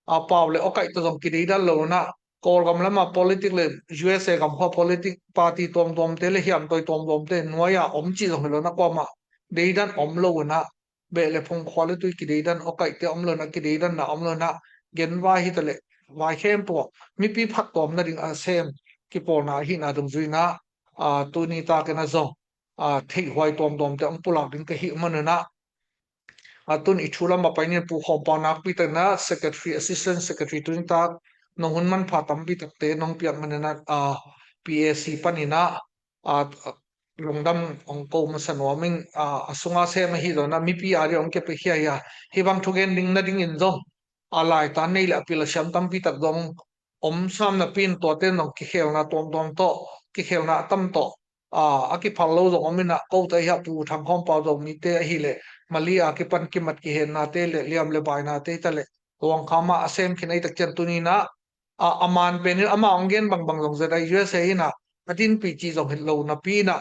Pau le okai to jong kidei dal lo na kol gam lama politic le USA gam kho politic party tom te le hiam toi tom te noya om chi jong lo na ko ma dei dan om lo na be le phong khwa le tu kidei dan okai te om lo na kidei dan na om lo na gen wa hi tale wa khem po mi pi phat tom na ding a sem ki por na hi na dum zui na tu ni ta ke na zo thei hwai tom te om pulak ding ke hi man na atun ichula mapainin pu khompanak pi na secretary assistant secretary tun tak nohun man phatam pi takte nong piak manana PAC panina longdam ongko masanwaming asunga se ma hi dona mi pi ari ongke pe hi ya hiwang thugen ding na ding in zo alai ta nei la pil sham tam pi tak dong om sam na pin to te nong ki khelna tom to ki khelna tam to aki phalo zo omina ko ta ya pu thang khom pa zo mi te hi le malia ki pan ki mat ki hen na te le liam le bai na te tale wang khama asem khinai tak chen tuni na aman penin ama ongen bang jong zai USA na atin pi chi jong hit lo na pi na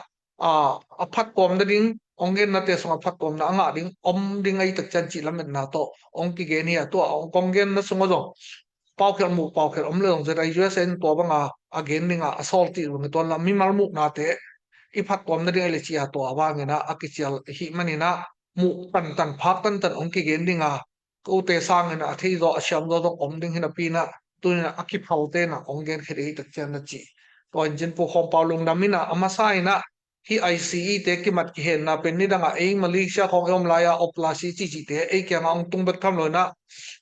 aphat kom da ding ongen na te song aphat kom na anga ding om ding ai tak chen chi lam na to ong ki ge ni to ong kongen na song jong pau khel om le jong zai USA to banga again ninga assault ti ru to la mi mal muk na te iphat kom na ding le chi to awangena akichial hi manina mu tan phak tan ong ki gen dinga ko te sang na thei zo asham zo om ding hina pina tuina aki phaute na ong gen khiri tak chen na chi to jin po khom paw lung namina amasai na hi ICE te ki mat ki hen na pen ni danga ei Malaysia khong yom laya oplasi chi te ei kyang ong tung bet kham lo na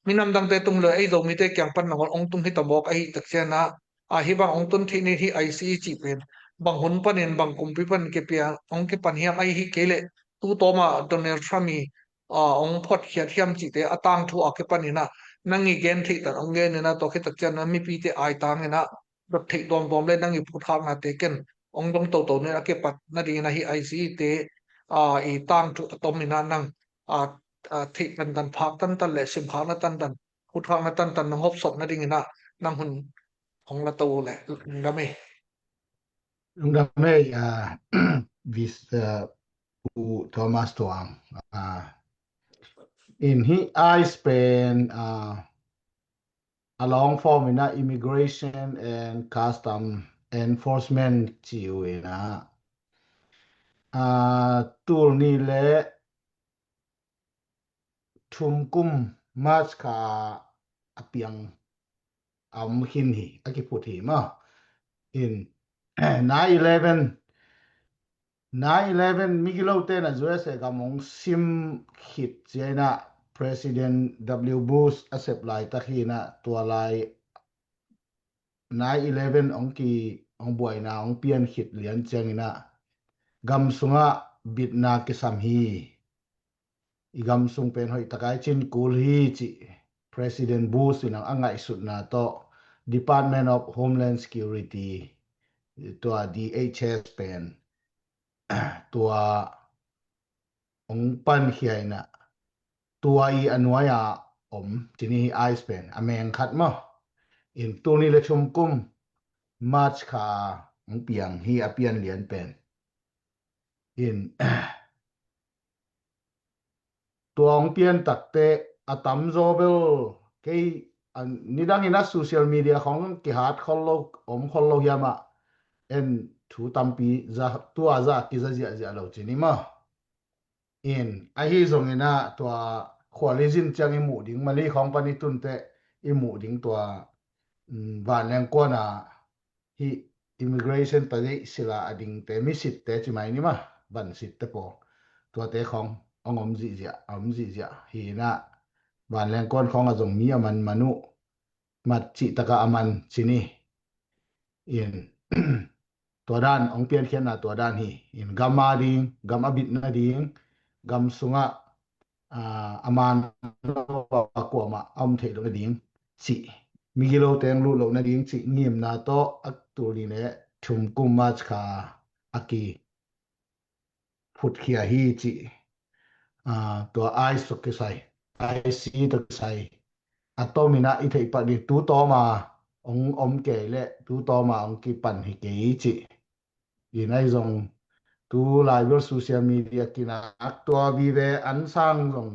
minam dang te tung lo ei do mi te kyang pan na ong tung hi tambok ei tak chen na hi bang ong tun thi ni hi ICE chi pen bang hun panin bang kumpi pan ke pia ong ke pan hiam ai hi kele tu to ma Donald Trump mi ong phot khiat hiam chi te atang thu ake panina nangi gen thi ta ong gen na to khit chan mi pi te ai tang na dot thei dom le nangi phu thak na te ken ong dong to ne ake pat na ri na hi IC te i tang thu tom ina nang thei tan phak tan le sim phak na tan phu thak na tan hop sop na ding ina nang hun ong la to le ngame with Thomas Tuang in he I spend a long form in immigration and custom enforcement chiu na tool ni le thum kum mas kha apiang hin hi akiput hi ma in 9/11 migilo te na USA ka mong sim khit chena President W Bush accept lai ta khina tua lai 9/11 ong buai na ong pian khit lian changina gam sunga bitna ki sam hi igam sung pen hoi takai chin kul hi chi President Bush inang angai sut na to Department of Homeland Security tua DHS pen tua ong pan hiai na tua I anwaya tini ice pen ameng khat mo in tuni le chum kum march kha ong piang hi apian lian pen in tuang pian takte atam zobel ke nidang ina social media khong ki hat khollo khollo yama en thu tampi za tua za ki za lo chini ma in a hi zong ina tua khwalizin chang imu ding mali company tunte imu ding tua van leng ko na hi immigration ta dei sila ading te mi sit te chimai ni ma ban sit te po tua te khong ongom ji ja hi na van leng kon khong a zong mi aman manu mat chi taka aman chini in tua dan ong pian khian na tua dan hi in gama ding gama bit na ding gam sunga aman ko ma thei lo ding chi migilo teng lu lo na ding chi ngim na to atuli ne thum kum ma kha aki phut khia hi chi to I so ke sai I see the sai atomina I thei pa ni tu to ma ong ke le tu to ma ong ki pan hi ke chi inai zong tu live social media kina aktua bi ve an sang zong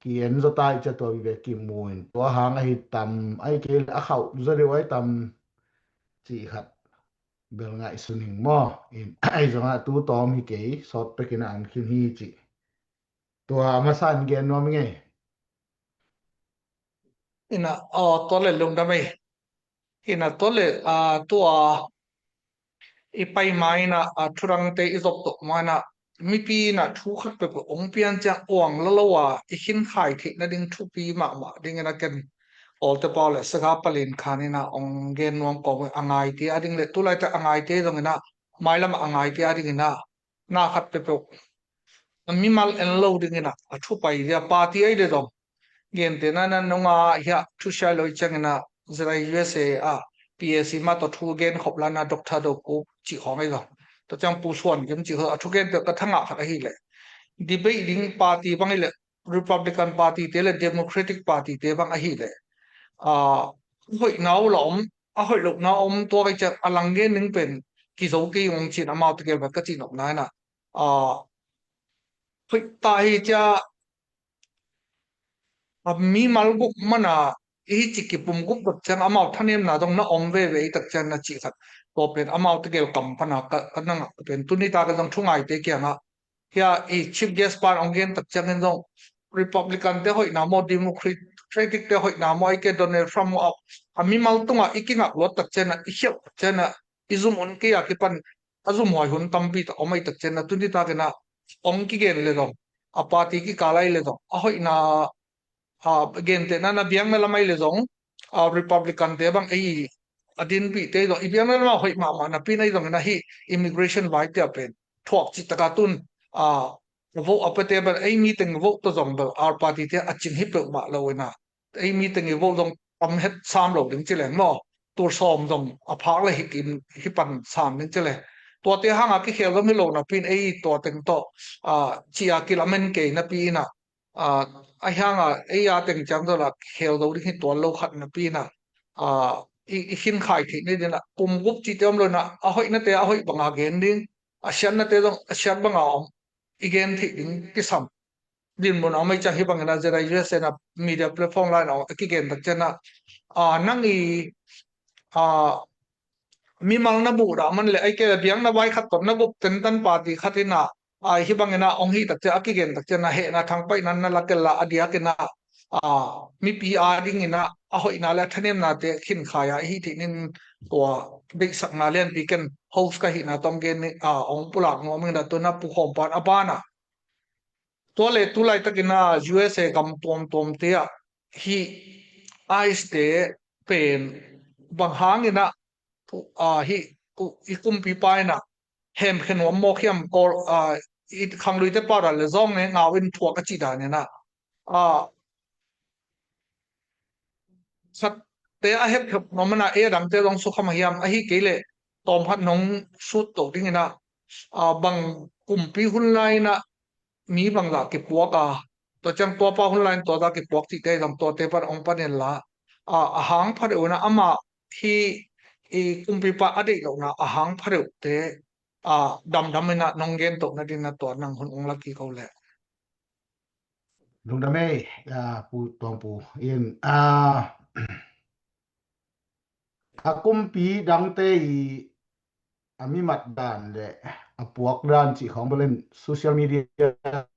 kian zo tai cha to be ki muin to hang ai tam ai ke a khau zo de wai tam chi khat bel ngai suning mo in ai zo nga tu to mi ke sot pe kin an khin hi chi to ma san gen no mi nge ina to le lung da mai ina to le to ipai mai na thurang te izop to mana mi pi na thu khat pe ong pian cha ong la lawa I hin khai thi na ding thu pi ma ding na ken all the ball saka palin khanina ong gen nuam ko angai ti ading le tulai ta angai te dong na mailam angai ti ading na khat pe mi mal en lo ding na thu pai ya party ai de dom gen te na nonga ya thu sha loi chang na zrai USA PSC มาต่อทูเกนขบลานาดรดกูจีของไอ้ก็ตัวจังปูส่วนกันจีเหรอทูเกนเด็กกระทั่งอ่ะอะไรเลยดีเบตดิ้งพาร์ตี้บางไอ้เลย Republican Party เตเลย Democratic Party เตบางไอ้เลยหอยน้าวหลอมหอยลูกน้าวตัวไปจากอลังเกนนึงเป็นกิโซกีองจีนอามาตะเกียบก็จีนออกนั่นน่ะหอยตายจะมีมัลบุกมันจิกิปุ่มกุบตักจันอามาท่านเอ็มนาตรงนั้นอมเวตักจันนะจีสัตตัวเป็นอามาตะเกียบกำพนักกันนั่งเป็นตุนิตากันต้องช่วงไอเตเกียงเฮียชิปเกสปานองเกนตักจันกันต้องริพับลิกันเตหอยนามอดิโมคริติกเตหอยนามอไอเกดอนเนลทรัมป์มีมัลตุงอีกิงักรถตักจันนะอีเขียวตักจันนะอิซุมอุนกี้กิปันอาซุมหอยหุนตัมปีตอไม่ตักจันนะตุนิตากันนะองกิเกนเลยต้องปาร์ตี้กิกาไลเลยต้องหอยนาagain te na biang na lamay le zong Republican te bang ai adin pi te do ibiang na ma hoi ma na pinai dong na hi immigration vai te pen thok chi taka tun vo apate ban ai meeting vo to zong do our party te achin hi pe ma lo na ai meeting vo dong am het sam lo ding chi le no tur som dong a phak le hi kin hi pan sam ding chi le to te hanga ki khel gam hi lo na pin ai to teng to chi a kilamen ke na pi na ai hang ai teng chang do la khel do ri to lo khat na pi na I hin khai thi ni na pum gup chi tem lo na a hoi na te a hoi banga gen ding a shan na te dong a shan banga igen thi ding ki sam din mon amai cha hi banga na zera US na media platform line ki gen tak chana nang mi mal na bu da man le ai ke biang na wai khat ton na gup ten tan party khatina hi bangena ong hi tak cha akigen tak cha na he na thang pai nan na lakela adia ke na mi pi ding ina a hoi na la thanem na te khin khaya hi thi nin to big sak na len pi ken host ka hi na tom gen ong pulak ngom na to na pu khom pan apana to le tu lai takina USA kam tom te hi ice te pen bang hangina hi ikum pi pai na hem khen wa mo khiam kor it khang lui te para le zong ne ngawin thua ka chi da ne na sat te a hep khop no mana e dang te dong su kham hiam a hi ke le tom phat nong sut to ding na bang kum pi hun lai na mi bang la ke puaka to chang to pa hun lai to da ke puak ti te dam to te par ong pa ne la hang phat una ama hi kum pi pa ade lo na hang phat te dam na nong gen to na din na to nang hun ong la ki ko le lung da me pu tong pu in akum pi dang te ami mat dan le apuak dan chi khong belen social media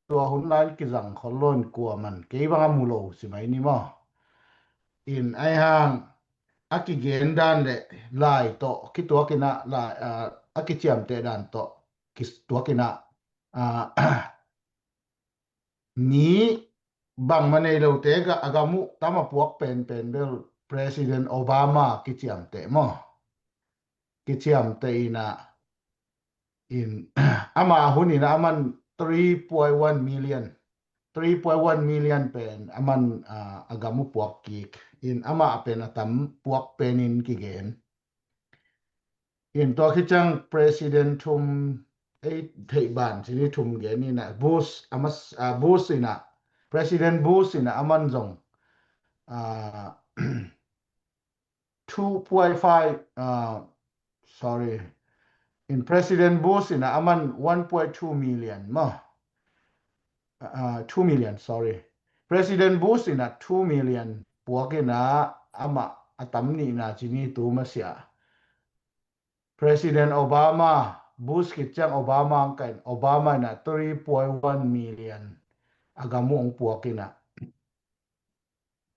to hun lai ki jang kholon kwa man ke bang amulo si mai ni mo in ai hang aki gen dan le lai to ki to ki na la aki chiam te dan to ki to ki na ni bang mane lo te ga agamu tama puak pen bel President Obama ki chiam te mo ki chiam te ina in ama hunina aman 3.1 million 3.1 million pen aman agamu puak ki in ama pen atam puak penin ki gen in to ki chang President thum thei ban chini thum ge ni na Bush amas Bush ina President Bush ina aman jong 2.5 sorry in President Bush ina aman 1.2 million mo 2 million sorry President Bush ina 2 million puakina ama atamni na chini tu masya President Obama Bush kitchang Obama kan Obama na 3.1 million agamu ang puakina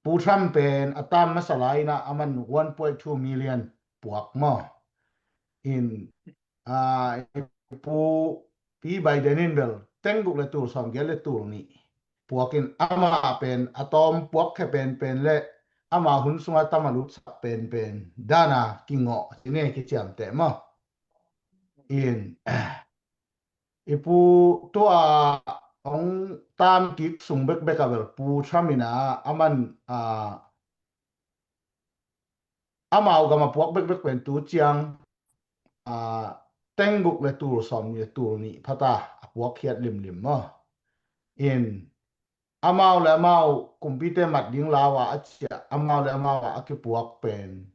pu Trump pen atam masalai na aman 1.2 million puak mo in pu pi Biden in bel tengguk le tu som gel le tu ni puakin ama pen atom puak ke pen le ama hun sunga tamalut sa pen dana kingo ine ki chiam te mo in ipu to ong tam kik sung bek bekavel pu Tramina aman ama gama puak bek pen tu chiang tengguk le tu som ni tu ni phata puak khiat lim mo in amau le amau kumpite mat ding lawa achia amau le amau akipuak pen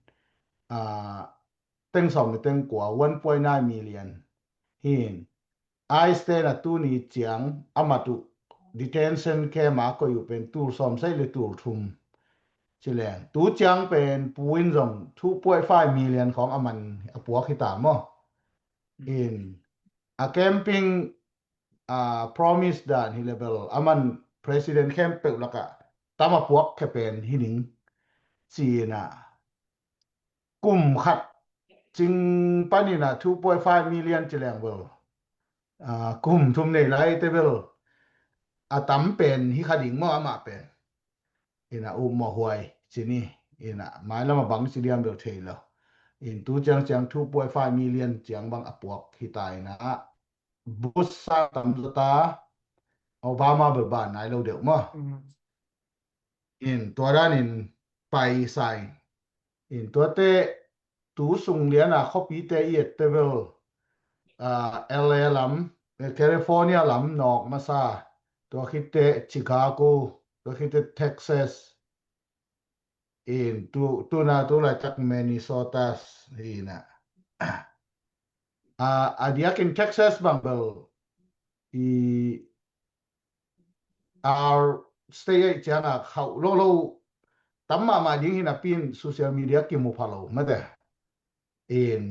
teng som ni teng kwa 1.9 million hin I stay na tu ni chiang amatu detention ke ma ko yu pen tu som sai le tu thum chileng tu chiang pen puin zong 2.5 millionของอมันapuak hita mo in a camping promise dan hi level aman President Campbell laka tama puak ke pen hining China kum khat jing panina 2.5 million chileng bel kum thum nei lai te bel atam pen hi khading mo ama pen ina mo huai chini ina mai lama bang sidiam bel thailo in tu chang 2.5 million chiang bang apuak hi tai na Bush sa tam ta Obama bel ban nai lo deu mo inตัวด้านin ไปใส่in ตัวเตตูสุงเลียนะเขาปีเตเอียดเตเวลLA ลำแคลิฟอร์เนียลำนอกมาซาตัวคิดเตชิคาโกตัวคิดเตเท็กซัสin ตัวน่ะตัวหลายจากมินนิโซตานี่นะเดียกินเท็กซัสบางเบลour stay จังเขาโลตั้มมาดิงหินะปีนโซเชียลมีเดียกิมุพาโลมาเดin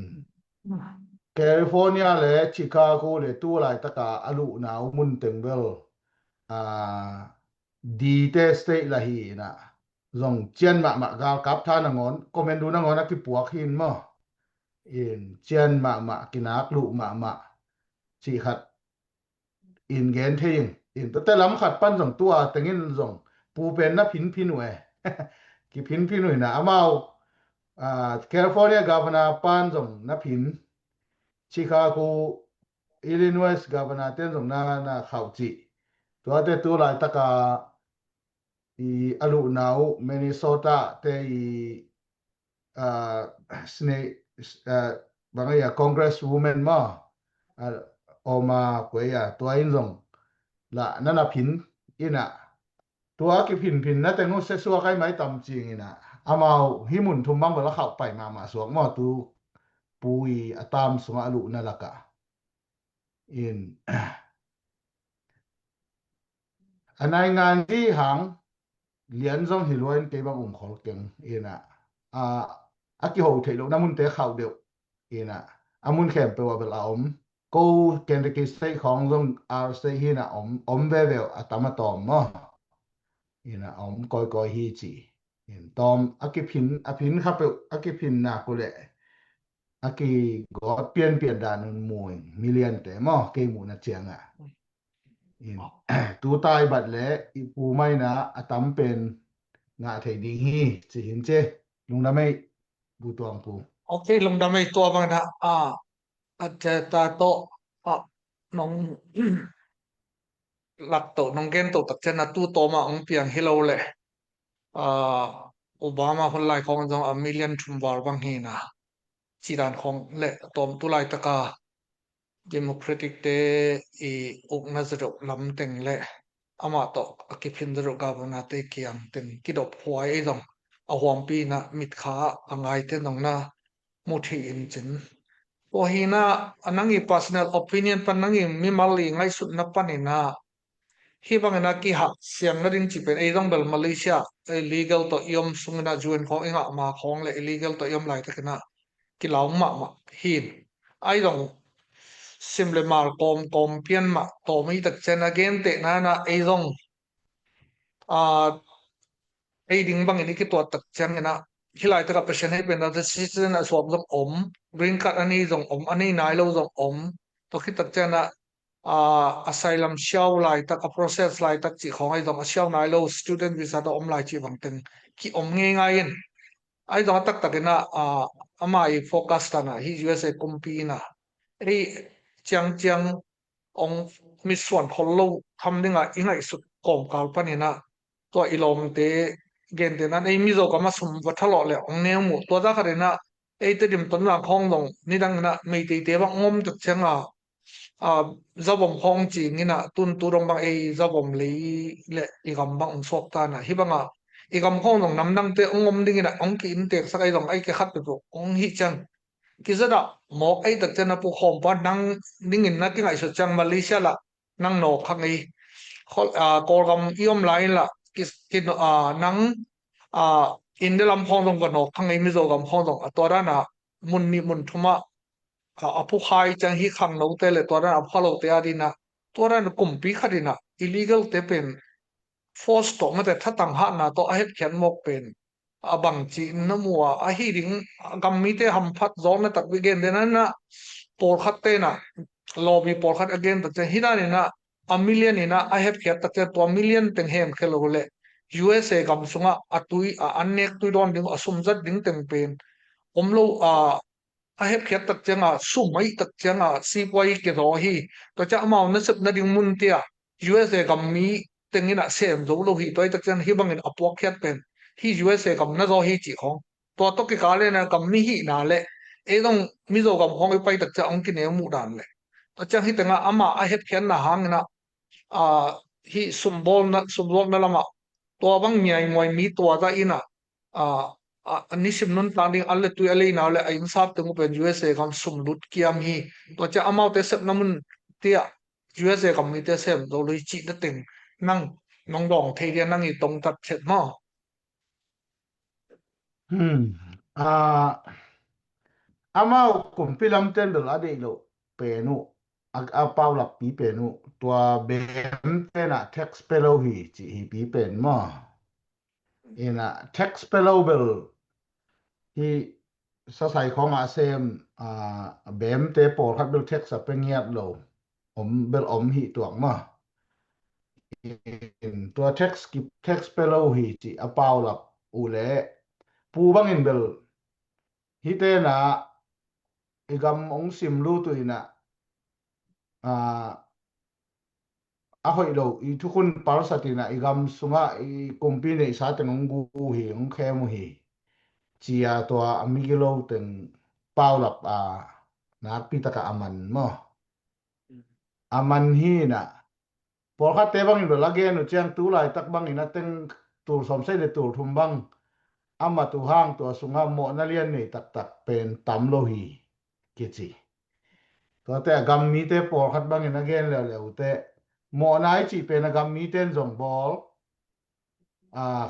แคลิฟอร์เนียและชิคาโกและตัวหลายตะกาอลุนาวมุนเต็งเบลดีเตสเตละฮีนะจงเจียนมากากับท่านงอนคอมเมนต์ดูนงอนนักที่ปวกหินมั้งin เจียนมากินักลุมาชิขัด in เกนเทง in แต่ลำขัดปั้นสองตัวแต่งินสองปูเป็นนับพินเว้ยกี่พินหน่อยนะอามาแคลิฟอร์เนียกัฟนาปั้นสองนับพินชิคาโกอิลลินอยส์กัฟนาเต้นสองนาข่าวจีตัวเตตัวหลายตะกาอลูนาวมินนิโซตาเตสเนบางอย่างคอนเกรสวูแมนมาออกมาคุยตัวอินสองละนั่นพินอินะตัวกี่พินนะแต่งูเสสัวใครไม่ตำจริงอินะอามาหิมุนทุ่มบังเวลาเข้าไปมาสวงมาตูปุยตามสงอลุนั่นละกะอินอันในงานที่หางเหรียญทรงหิล้วนเตบังขอเก่งอินะอากิโฮเทโลน้ำมุนเตะเข้าเดียวอินะอามุนแคมเปว่าเวลากูเกณฑ์กิจใส่ของทรงใส่หินะเวตามมาตอมมั้งอินะก้อยฮีจีอินตอมอากิพินครับอากิพินนากูเลยอากิก็เปลี่ยนดานมวยมิเลียนแต่มั้งเกมูนะเจียงอินตูตายบัดแล้วปูไม่นะตามเป็นงาไทยดีฮีจะเห็นเจลุงดำไม่บูตวงปูโอเคลุงดำไม่ตัวบางนะอาจจะตาโตน้องหลักโตน้องเกนโตตักเจนะตู้โตมาเปียงฮิโลเลยโอบามาคนไล่ของจงมิเลียนชุมบาร์บางฮีนะจีดานของเละตอมตุไลตะกาเดโมแครติกเตอุกนาซรุลำเต็งเละอามาโตอกิพินดรุกาบนาเตเกียงเต็งกิดบหวยจงเอาหวมปีนะมิดขาอังไงเตนงนะมุทีอินจินโอฮีนะอันนั้นอี personal opinion ปันนั้นอีมิมาลีไงสุดนับปันนะ hi bangena ki ha siang na ding chi pen ei dong bel Malaysia illegal to yom sungna juan khong inga ma khong le illegal to yom lai takena ki laung ma hin ai dong simle mal kom pian ma to mi tak chen again te na ei dong a ei ding bang ini ki to tak chang na hilai taka passion hai pen da citizen as wab dong green card ani dong ani nai lo dong to ki tak chana asylum xiao lai tak a process lai tak chi khong ai dong a xiao nai lo student visa da lai chi bang teng ki nge ngai in ai dong tak takena amai focus ta na hi USA kumpi na ri chang ong mi swan hollo tham dinga ingai su kom kal panina to ilom te gen te nan ei mi zo ka ma sum wa thalo le ong ne mu to da kharena ei te dim ton la khong dong ni dang na mei te bang ngom tak changa zawom khong chi ngina tun tu rong bang ei zawom le igam bang sok ta na hi banga igam khong dong nam nang te ngom dingina ong ki in te sakai dong ai ke khat pe ong hi chang kizada mok ai tak chana pu khom pa nang dingin na ki ngai so chang Malaysia la nang no khangai kolgam iom lain la kin nang indelam khong dong ko no khangai mi zo gam khong dong atora na mun ni mun thuma apu khai chang hi khang no te le tora aphalo te adina tora na kumpi khadina illegal te pen force to ma te thatang ha na to a het khian mok pen abang chi na muwa a hi ding gam mi te ham phat zong na tak again den na por khat te na lobby por khat again ta hi na ni na a million ina I have khiat ta to million teng hem khelo le USA gam sunga atui anek tu don ding asum zat ding teng pen omlo I have khiat tak changa sumai tak changa si poi ke ro hi to cha amau na sep na ding mun tia USA gam mi tengina sem zo lo hi toy tak chan hi bangin apok khiat pen hi USA gam na zo hi chi khong to ki ka le na gam mi hi na le e dong mi zo gam khong pai tak cha ong ki ne mu dan le to cha hi tanga ama I have khian na hang na hi sumbol na lama to bang nyai moi mi to da ina ani sim nun tanding alle tu ale na le ain sap tu pen USA gam sum lut kiam hi to cha amau te sep namun tia USA gam mi te sem do lui chi da ting nang nong dong thei dia nang i tong tat chet ma amau kumpilam ten dol ade lo penu a paulap pi penu tua bem tena tax pelo hi chi hi pi pen mo ina tax pelo bel hi sa sai khong a sem bem te por khat bel tax a pengiat lo bel hi tuang ma in tua tax pelo hi chi a paulap u le pu bang in bel hi te na igam ong sim lu tu ina hoi lo i thukun parasatina igam sunga i kompine sa teng ong gu hi ong khemu hi chia to amigilo teng paulap na pitaka aman mo aman hi na por kha te bang lo lage no chiang tu lai tak bang ina teng tur som se de tur thum bang ama tu hang to sunga mo na lian nei tak pen tam lo hi ki chi to te gam mi te por khat bang ina gen le te mo nai chi pen gam mi ten jong bol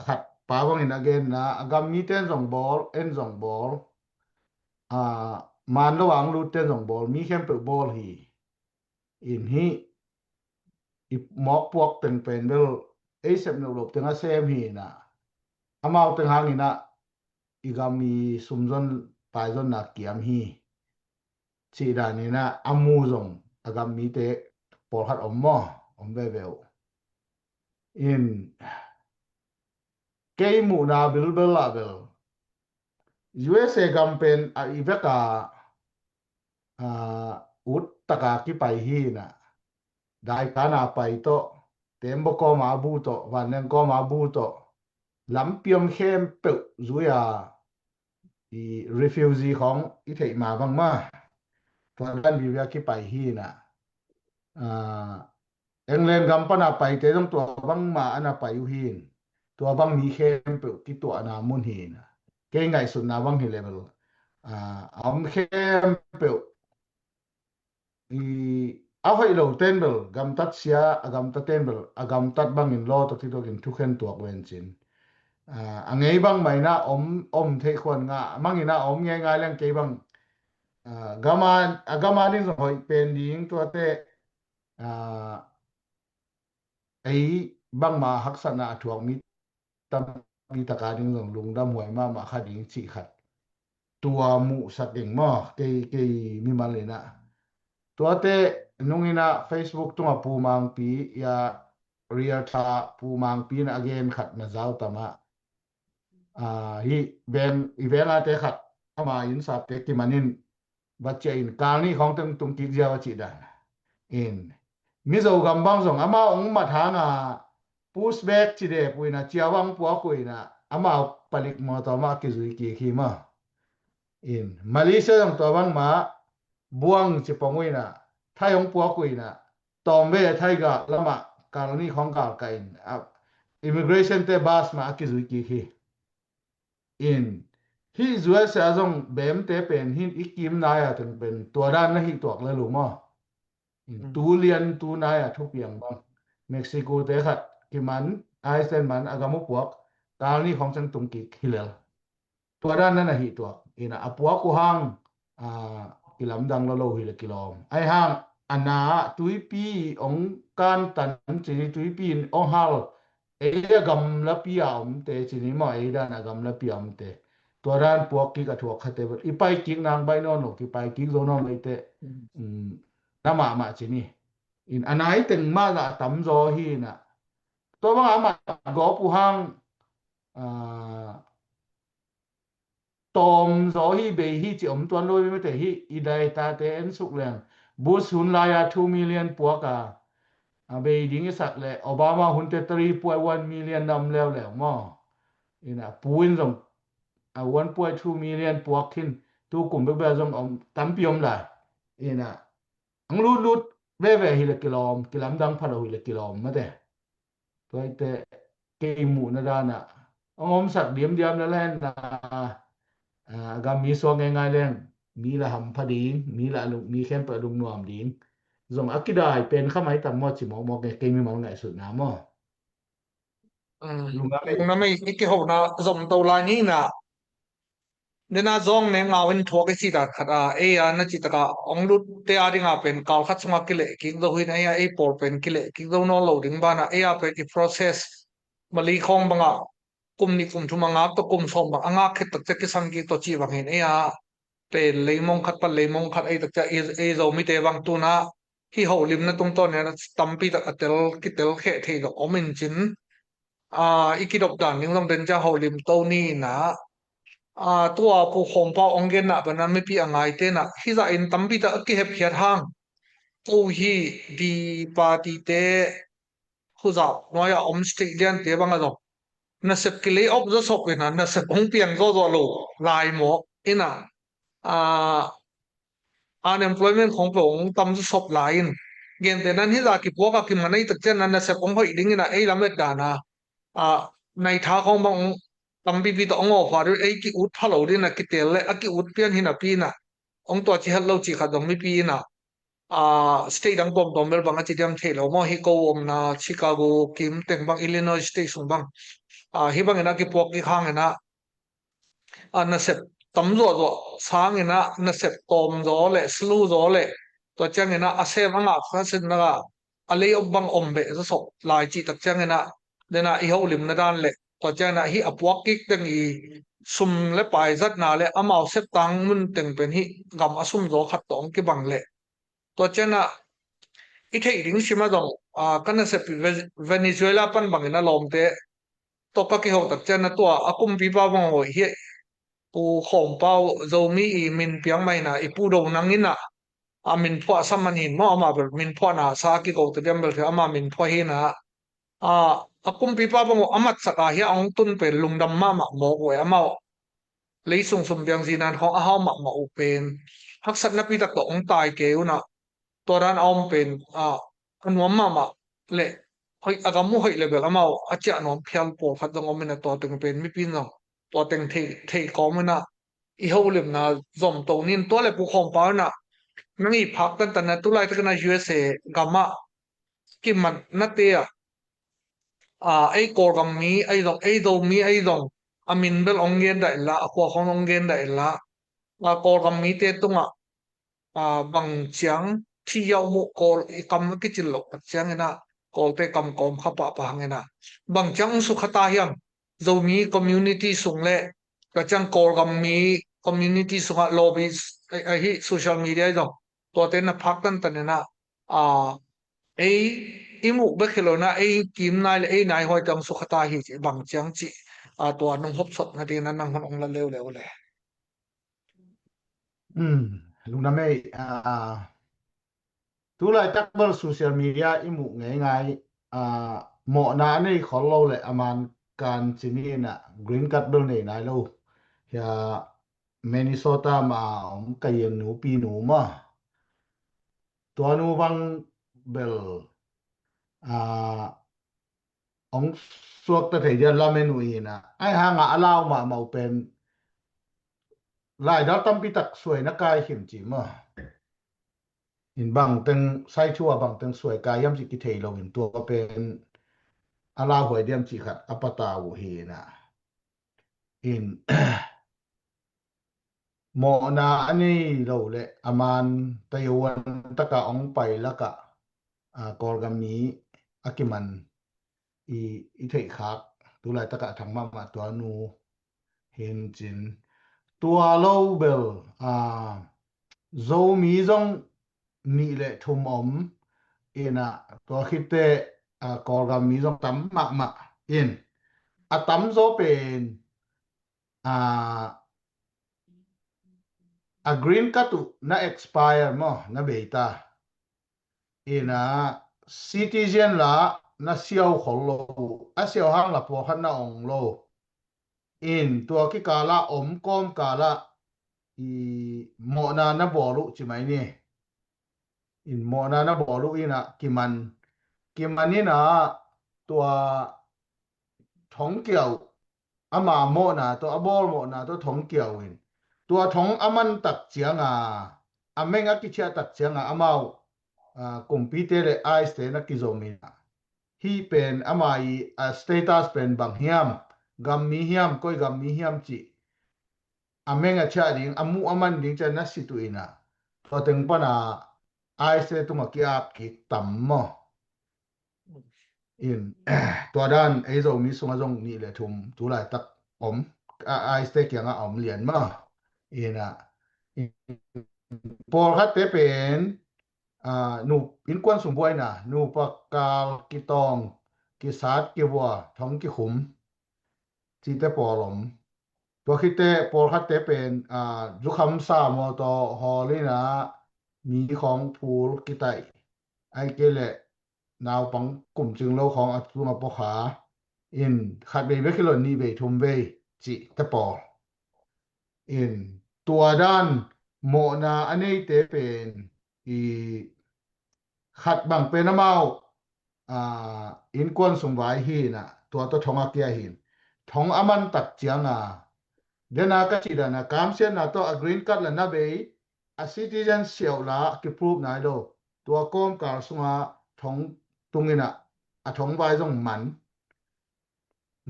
khat pa bang ina gen na gam mi ten jong bol en jong bol man lo wang lu ten jong bol mi khem pe bol hi in hi i mok puak teng pen bel ei sep no lop teng a sem hi na amau teng hang ina igami sumjon paijon na kiam hi chi da ni na amu jong agam mi te por khat mo be bel in ke mu na bil la bel USA campaign a iveka ut taka ki pai hi na dai kana pai to tembo ko ma bu to wanen ko ma bu to lampiam khem pe zuya i refugee khong i thei ma bang ma to dan bi ya ki pai hi na england gampana pai te dong to bang ma ana pai u hin to bang mi khem pe ki to na mun hi na ke ngai sun na bang hi level am khem pe i hoi lo ten bel gam tat sia agam ta ten bel agam tat bang in lo to ti to in thu khen tuak wen chin angei bang mai na om the khon nga mangina om nge ngai lang ke bang agama ni hoi pen ding to te ai bang ma haksana thuak mi tam mi taka ding lung dam hoi ma kha ding chi khat ตัวหมู่สัตว์เองมอเกมีมาเลยนะตัวเตนุงินะ Facebook ตัวปูมังปียาเรียทาปูมังปีนะ again ขัดมาเจ้าตามะฮีเบนอีเวนอาเตขัดเข้ามาอินสัตว์เตกิมันินบัจเจอินการนี้ของตุงกิจยาวจิดาอินมิโซกัมบังสงอามาองมาทางปูสเบกจิเดปุยนะเจียวังปัวกุยนะอามาปลิกมอตอมากิจุยกีขีมาin Malaysia yang tawang ma buang chipongui na thayong puakui na tombe thaiga lama kalani khongkal kain immigration te bas ma akizui ki hi in hi zuwa sa jong bem te pen hin ikim na ya ten pen toran na hi tuak la lu mo in tu lian tu na ya thu piang bang Mexico te khat kiman Iceland man agamu puak kalani khong chang tung ki hilal toran na hi tuak ina apua ku hang kilam dang lo hi le kilom ai hang ana tuipi ong kan tan chi tuipi ong hal e gam la piam te chi ni ma e da na gam la piam te toran puak ki ka thuak khate i pai king nang bai no no ki pai king zo no mai te na ma chi ni in anai teng ma la tam zo hi na to ba ma go pu hang tòm gió hi bề hi chỉ tuan lôi mới thể hi i đây ta te en suk leng Bush hun la ya 2 million puak bề ding sak le Obama hun te 3.1 million nam leo leo mo ina puin rong 1.2 million puak thin tu kum be jong tam piom la ina ang lut ve hi le kilom kilam dang phalo hi le kilom ma te toi te ke mu na da na om sak diam na len naกามีสวงง่ายๆเรื่องมีละหำพดิงมีละลุมีแค่ประดุงนวมดิงจงอักกิดายเป็นข้าไม้ตามมอจิมอเกมีมันง่ายสุดนะมอลุงนะไม่อีกที่หกนะสมตัวลายนี้นะเนี่ยนะจงเนี่ยงาวินทัวกิสิตาขัดนะจิตกะองลุดเตียดิงเป็นกาลขัดสมักกิเลกิงโดหินปอลเป็นกิเลกิงโดนอโลดิงบ้านะเป็นอี process มาลีคองบังกุมนี่กุมทุมังตัวกุมสมบังงาคิดตักจะกิสังกิตัวจีบังเห็นเป็นเลยมงคัดปันเลยมงคัดตักจะเราไม่เตบังตัวนะที่เขาลิมนะตรงต้นเนี่ยตั้มปีตักเตลกิเตลเขะเทกับอมินจินอีกิดอกด่านนึงต้องเดินจะเขาลิมตัวนี้นะตัวผู้คงเป้าองเกนนะเป็นนั้นไม่ปีอะไรเต้นะที่จะอินตั้มปีตักกิเห็บเขียทางตัวที่ดีปาติเตผู้จับน้อยอมสติเลียนเตบังอะไรnasib kili op zo sok ina nasib ong piang zo lo lai mo ina unemployment ของปงตำสบหลายเกณฑ์แต่นั้นที่จะกิพวกกิมันในตึกเจนนั้นnasib ong หอยดิ้งนะลำเล็ดดานะในท่าของบางตำปีต่องอฟ้าด้วยกิอุดพะโลดินะกิเตลเลกิอุดเปียนหินะปีนะองตัวที่ฮัลโลจิขัดดงไม่ปีนะสเตทดังบอมเบลบางอาทิตย์ยามเทลมอฮิโกอมนะชิคาโกคิมเต็งบางอิลลินอยส์สเตทบางฮิบังนะกิพวกกิข้างนะนะเสพตำรวจสร้างนะนะเสพตอมโจเล่สลูโจเล่ตัวจังนะอาเซมังอ่ะฟังสินะอะไรบังอมเบจะสบลายจีตักจังนะเดนะอีเขาลิมนะด้านเล่ตัวจังนะฮิอับวกกิกตึงอีซุมเล่ไปจัดนาเล่อามาเสพตังมุนตึงเป็นฮิกำอาซุมโจขัดตองกิบังเล่ตัวจังนะอีเทอิงชิมาดงกันนะเสพเวเนซุเอลาปันบังนะลอมเตตัวก็เกี่ยวตักเจนนะตัวอากุมปีบ้าบังโหยเฮปูของเป้าโจมีมินเปียงไม่นะอีปูโดนังอินะมินพ่อสัมมันหินมอมาแบบมินพ่อนะสากิโกตเดียมเบลคือมามินพ่อเฮนะอากุมปีบ้าบังอามัดสักเฮียองตุนเป็นลุงดำมาหมักหมอกไว้อามาเลยส่งสมเบียงสีนันของอาหาหมักหมอกเป็นฮักสัตนับปีตักตัวองตายเกวนะตัวนั้นเอาเป็นอันวมมาหมักเละเฮ้ยอากามุเฮ้ยเลยแบบเราอาจจะนอนเพียงปวดพัดตรงอมินะตัวตึงเป็นไม่ปีนหรอกตัวตึงเทกอมินะอีเขาเรียกนะจอมตัวนี้ตัวเลยผู้ของป้านะ nangi phak tan tan na tulai ta na USA gama kimat na te ai kor gam mi ai do mi ai dong amin bel ongen da la akwa khong ongen da la kor gam mi te tunga bang chiang thi yaw mu kol I kam ki chil lo chiang ina kol te kam kom khapa pa hangena bang chang su khata hiam zomi community sungle ka chang kor gam mi community sunga lobbies hi social media dong to te na phak tan tan na ai imu be khelona ai kim nai le ai nai hoi tam su khata hi bang chang chi to nong hop sot na ti na nang hon ong la lew lew le luna mai tu lai tak bal social media imu ngai ngai mo na nei khol lo le aman kan chini na green card bel nei nai lo ya Minnesota ma kayen nu pi nu ma to nu bang bel ong suak ta thei dia la menu ina ai hanga alaw ma mau pen lai dal tam pi tak suai na kai him chi ma in bang teng sai chua bang teng suai kai yam chi ki thei lo in to pen ala hoi diam chi khat apata wo hi na in mo na ani lo le aman tayuan taka ong pai la ka kor gam mi akiman I thei khak tu lai taka thang ma ma to nu hin chin tua lo bel zo mi zong ni le thum om ina to khite kor gam mi zong tam ma ma in tam zo pen green card tu na expire mo na beta ina citizen la na siaw khol lo siaw hang la po khan na ong lo in tua ki kala om kom kala mo na bolu chi mai ni in mo na bolu ina kiman ni na tua thong kiao ama mo na to abol mo na to thong kiao in tua thong aman tak chiang amenga ki chia tak chiang amao compete le ai ste na ki zomina hi pen amai status pen bang hiam gam mi hiam koi gam mi hiam chi amenga cha ding amu aman ding cha na situina to teng pana ai ste tu ma ki ap ki tam mo in to dan ai zo mi sunga zong ni le thum tu lai tak om ai ste kyang om lian ma ina por khat te pen nu in kwan sum boy na nu pakal ki tong ki sat ki wa thong ki khum chi te polom to khite por khat te pen ju kham sa mo to holina mi khong phul ki tai ai ke le naw pang kum chung lo khong atuma po kha in khat be be khilon ni be thum be chi te pol in tua dan mo na anei te pen khat bang pe na mau in kon sum vai hi na to thonga kya hin thong aman tak chiang dena ka chi da na kam se na to a green card la na be a citizen siaw la ki proof na do to kom kar sunga thong tungina a thong vai jong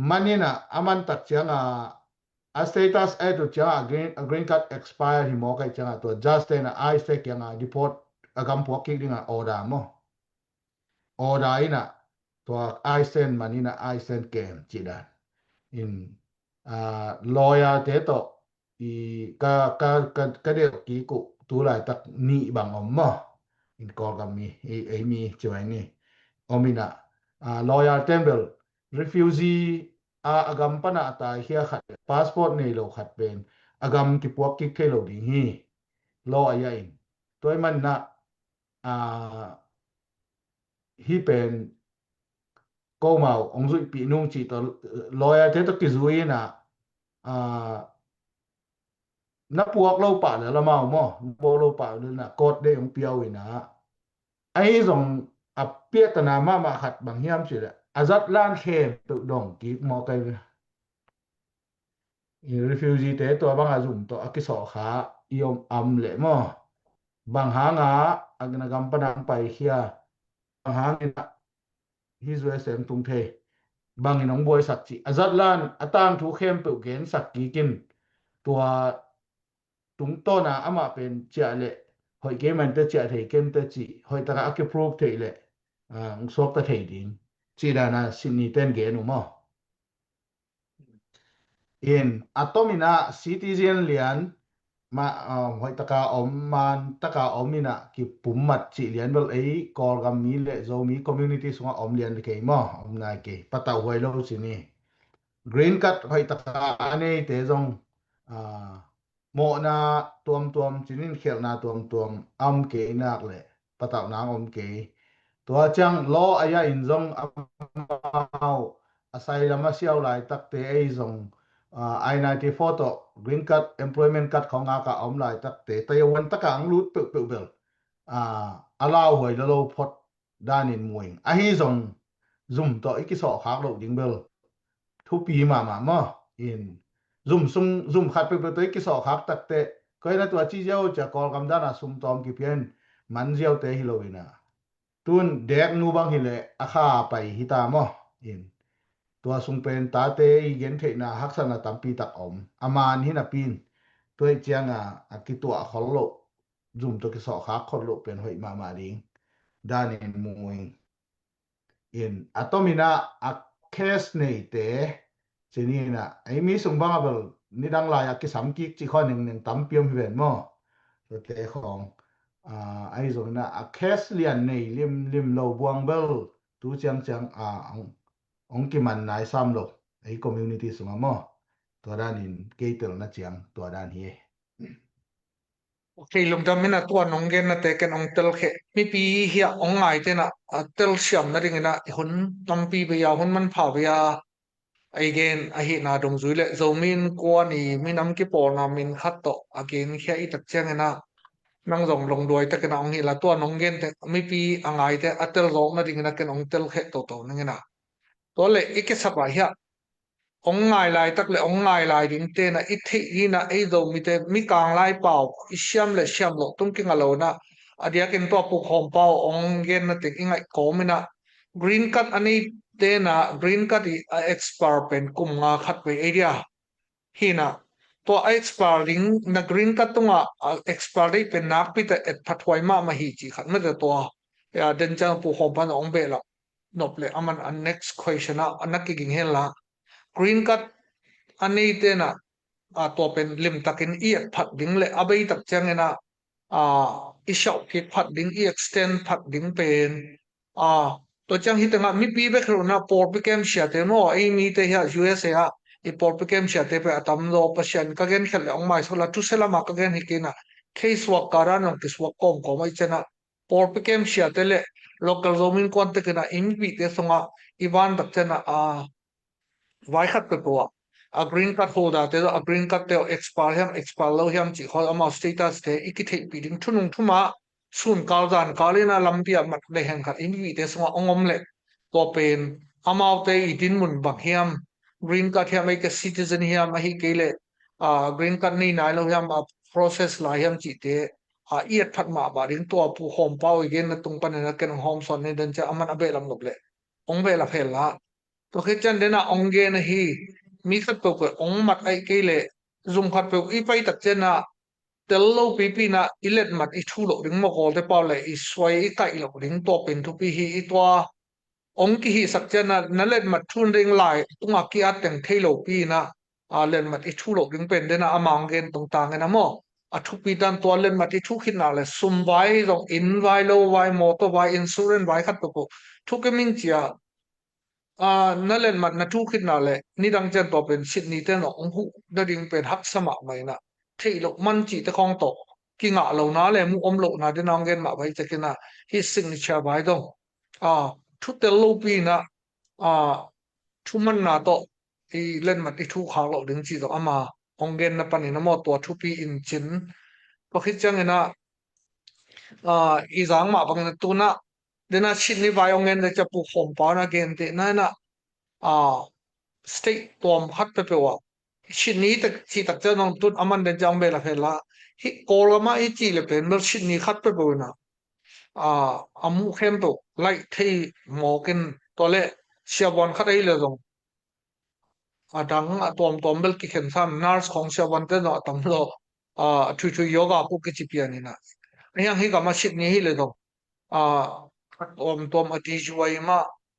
manina aman tak chiang a status ai to chiang a green card expire hi mo kai chiang to just na I fake yang report agam po ki dinga order mo order ina to I send manina I send kem chi da in lawyer te to ka de ki ku tu lai tak ni bang om mo in kor gam mi ai mi chwai ni omina lawyer tembel refugee agam pana ta hia khat passport nei lo khat ben agam ki puak ki khelo ding hi lo aya in toy man na hi pen ko mau ong zui pi nung chi to lawyer te to ki zui na na puak lo pa le la mau mo bo lo pa le na kot de ong piao ina ai zong a pia ta na ma khat bang hiam chi la azat lan khem tu dong ki mo kai refugee te to bang azum to akiso kha iom am le mo บางหางาอักนกำปนังไปเฮียบางหางนะฮิสเวเซมตุงเทบางน้องบวยสักจีอาจัดลานอตางทุเข้มเปิวเกนสักกีกินตัวตุงต้นอามาเป็นเจาเลหอยเกมันเตเจาเทเกมเตจีหอยตระอักพรูฟเทเลสอกตะเทดิงจีดานาสินีเตนเกนุมอin atomina citizen lian ma hoi taka om man taka omina ki pummat chi lian bel ei kol gam mi le zo mi community sunga om lian ke mo om na ke pata hoi lo sini green card hoi taka ane te zong mo na tuam chinin khel na tuam am ke inak le pata na om ke tua chang lo aya in zong amau asai lama siaw lai tak te ei zong I-94 to green card employment card ของอาka om lai tak te tayawan taka ang lut pe bel allow hoi lo phot danin muing a hi zong zoom to ikiso khak lo ding bel thu pi ma mo in zoom khat pe to ikiso khak tak te koi na tua chi jao cha kol kam dana sum tom ki pian man jao te hi lo ina tun dek nu bang hi le akha pai hi ta mo inตัวสุงเป็นตาเตอีเย็นเทนาฮักษณะตัมปีตักอมอามานหินาปีนตัวเจียงกิตัวขอลโลจุ่มตัวกิสอขาขอลโลเป็นหอยมาดิงด้านในมวยอินอะตอมินาอะเคสเนเตเจนี่นะไอมีสุงบังเบลนี่ดังลายกิสามกิกจิข้อหนึ่งตัมเปียมเวนมอตัวเตของไอส่วนนะอะเคสเลียนในลิมโลบวงเบลตัวเจียงองกิมันนายซ้ำโลไอ้ community สมมอตัวด้านนี้เกยเตลนะเจียงตัวด้านเฮโอเคลุงจำไม่นะตัวน้องเกนนะแต่กันองเตลเขมีปีเฮียองไงเตนะเตลเชื่อมนะดิ่งนะคนตั้มปีไปยาคนมันผ่าไปยาไอเกนไอเห็นนาดงซุยเลยโซมินกวนนี่มีน้ำกิปอนามินคัตโตอเกนแค่อีตักเจียงนะนั่งส่งลงด้วยแต่กันองเฮละตัวน้องเกนแต่มีปีองไงแต่เตลร้องนะดิ่งนะกันองเตลเขโตนั่งนะตัวเลยอีกสักว่าเฮียองไงลายตักเลยองไงลายดิ้งเตนะอิทธิฮีนะไอโดมีแต่มีกลางลายเปล่าอิเชียมเลยเชียมหลอกตุ้งกิงอะไรนะอดียกินตัวปุกหอมเปล่าองเงินนะติงไงโกมินะกรีนคัทอันนี้เตนะกรีนคัทอีเอ็กซ์พาร์เป็นกุมงาคัดไปเอเดียฮีนะตัวเอ็กซ์พาร์ดิ้งนะกรีนคัทตัวเอ็กซ์พาร์ได้เป็นนักพิแต่เอ็ดพัดไว้มาหิจิขัดไม่แต่ตัวเดินจังปุกหอมปันองเบลนบเลยมันอัน next question นะอันนักกิ่งเฮละgreen card อันนี้เตนะตัวเป็นลิมตักินเอียดผัดดิ้งเลยอาเบยตักจังนะอิชอบกิดผัดดิ้งเอียด extend ผัดดิ้งเป็นตัวจังฮิตงะมีปีเบคโรนะปอร์ปิเกมเชียเตโนไอมีเตฮะ USA ฮะอีปอร์ปิเกมเชียเตไปอัตมโลปเชียนก็เกนขัดเลยองไม่สุดละทุเซลามาก็เกนฮิกินะเคสวักการันองคิสวักกองก็ไม่เจนะปอร์ปิเกมเชียเตเล local zoning กวนเตกันนะอิมปีเตสงะอีวันตักเจนะไว้ขัดตัวgreen card holder แต่ว่า green card เดียว expire hem expire แล้ว hem จีเขาเอามา status เตอีกที่ปีดิ้งทุนงทุมาส่วนการจานการเล่นลำเปียมัดได้แห่งขัดอินวิเตสงองอมเล็ตัวเป็นเอามาเตอีดินมุนบัก hem green card hem ไอ้ก็ citizen hem ไอ้เกลgreen card นี่นายแล้ว hem process ลาย hem จีเตเอียดพัดมาบาดิ้งตัวผู้โฮมเป้าอีกเกนตรงปันนั้นกันโฮมส่วนนี้เดินจะเอามันเอาเบลำหลบเลยองเบลเพลละตัวคิดจันเดนะองเกนฮีมีสัตว์ตัวก็องมัดไอเกลซุ่มขัดเปอีไปตัดเจนะเตลโลปีนะอิเล็ดมัดอีทูโลดึงมากอลเตปาเลยอีสวยอีไก่โลดึงตัวเป็นทุปีฮีอีตัวองกีฮีสักเจนะนั่นเล็ดมัดทุนเริงไหลตุงอากีอัดแต่งเทโลปีนะเล่นมัดอีทูโลดึงเป็นเดนะอามางเกนตรงต่างกันนะโมทุปีดันตัวเล่นมัดอีทูขิดนาเลยซุ่มไว้ตรงอินไว้โลไว้มอเตอร์ไว้อินซูเรนไว้ขัดตัวก็ทุกเกมิงเจียนั่นเล่นมันนัทุกขึ้นนาเลยนี่ดังเจนตัวเป็นชิดนี้เต้นองหูได้ดิ่งเป็นฮักสมัครไหมนะที่หลกมันจีตะคองตกกิงะเหล่านั้นเลยมุอมเหล่านั้นที่น้องเงินมาไว้จะกินนะฮิสิ่งนี้เชื่อไว้ตรงทุกเตลูปีนะทุกมันนาโตที่เล่นมันที่ทุกขางเหล่าดึงจีตอามาองเงินนะปันนี่นะมอตัวทุกปีอินจินก็คิดจังนะอีสังมาบางตัวนะเดน่าชิดนี้ไว้องเงินจะปูหอมปานะเกนเตนั่นนะstate ตัวมพัดไปว่า ชิดนี้แต่ที่ตักเจ้าน้องตุนอามันเดินจังเบลเพลาฮิโกลมาอีจีเลเป็นเมื่อชิดนี้คัดไปบ่นะอามุเข้มตุไล่ที่หมอกินตัวเละเชียบอนคัดได้เลยตรงดังตัวเบลกิเข็นซ้ำนาร์สของเชียบอนเต้นตั้งโลทุยโยกาปุกิจิเปียนี่นะยังฮิกามาชิดนี้เลยตรงตัวอดีจวยมา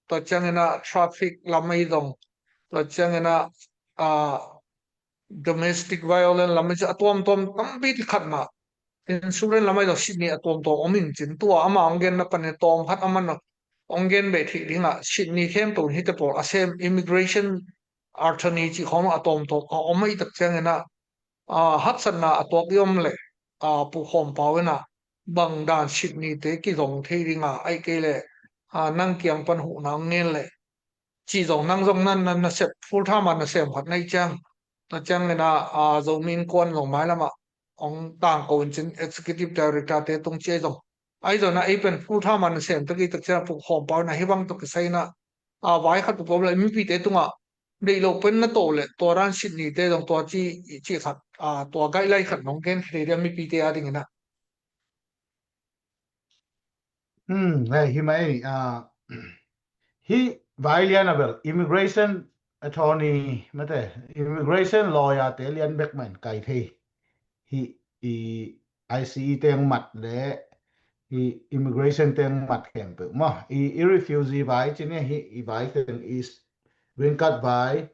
ตัวจังนะทราฟิกลำไม่ตรงตัวจังนะdomestic violence ลำไม่จะตัวตั้งปีที่ขัดมา insurance ลำไม่ต้องชิดนี้ตัวอมิงจินตัวอามาองเกนนับเป็นตัวพัดอามันองเกนเบทีดิ้งอ่ะชิดนี้เข้มตัวที่จะบอกอาเซม immigration attorney ที่ของตัวอไม่ตักจังนะฮัดสันนะตัวกี่อมเลยผู้ข่มเปล่านะบางด้านชิดนี้เตะกี่ตรงที่ดิ้งไอ้เกลเลยนั่งเกียงปันหูนางเงินเลยจีตรงนั่งตรงนั้นนะเสพ full time นะเสพผัดในจังนะจังเลยนะจะมีนกวนลงไม้ละมาองต่างคนจิน executive director เตะตรงเจ้าตรงไอ้ตรงนั้นไอ้เป็น full time นะเสพตะกี้ตะเจ้าผู้ข่มเปล่านะให้บังตะกี้ใส่นะไว้ขัดตัวเลยมีปีเตะตรงได้โลเป็นนะโตเลยตัวร้านชิดนี้เตะตรงตัวจีขัดตัวไกด์ไล่ขัดน้องเกนเรียนมีปีเตะอะไรเงี้ยนะ hi mai hi vailianabel immigration attorney mate immigration lawyer te lian backman kai the hi ICE teng mat le hi immigration teng mat khem pe ma refugee vai chine hi vai teng is green card vai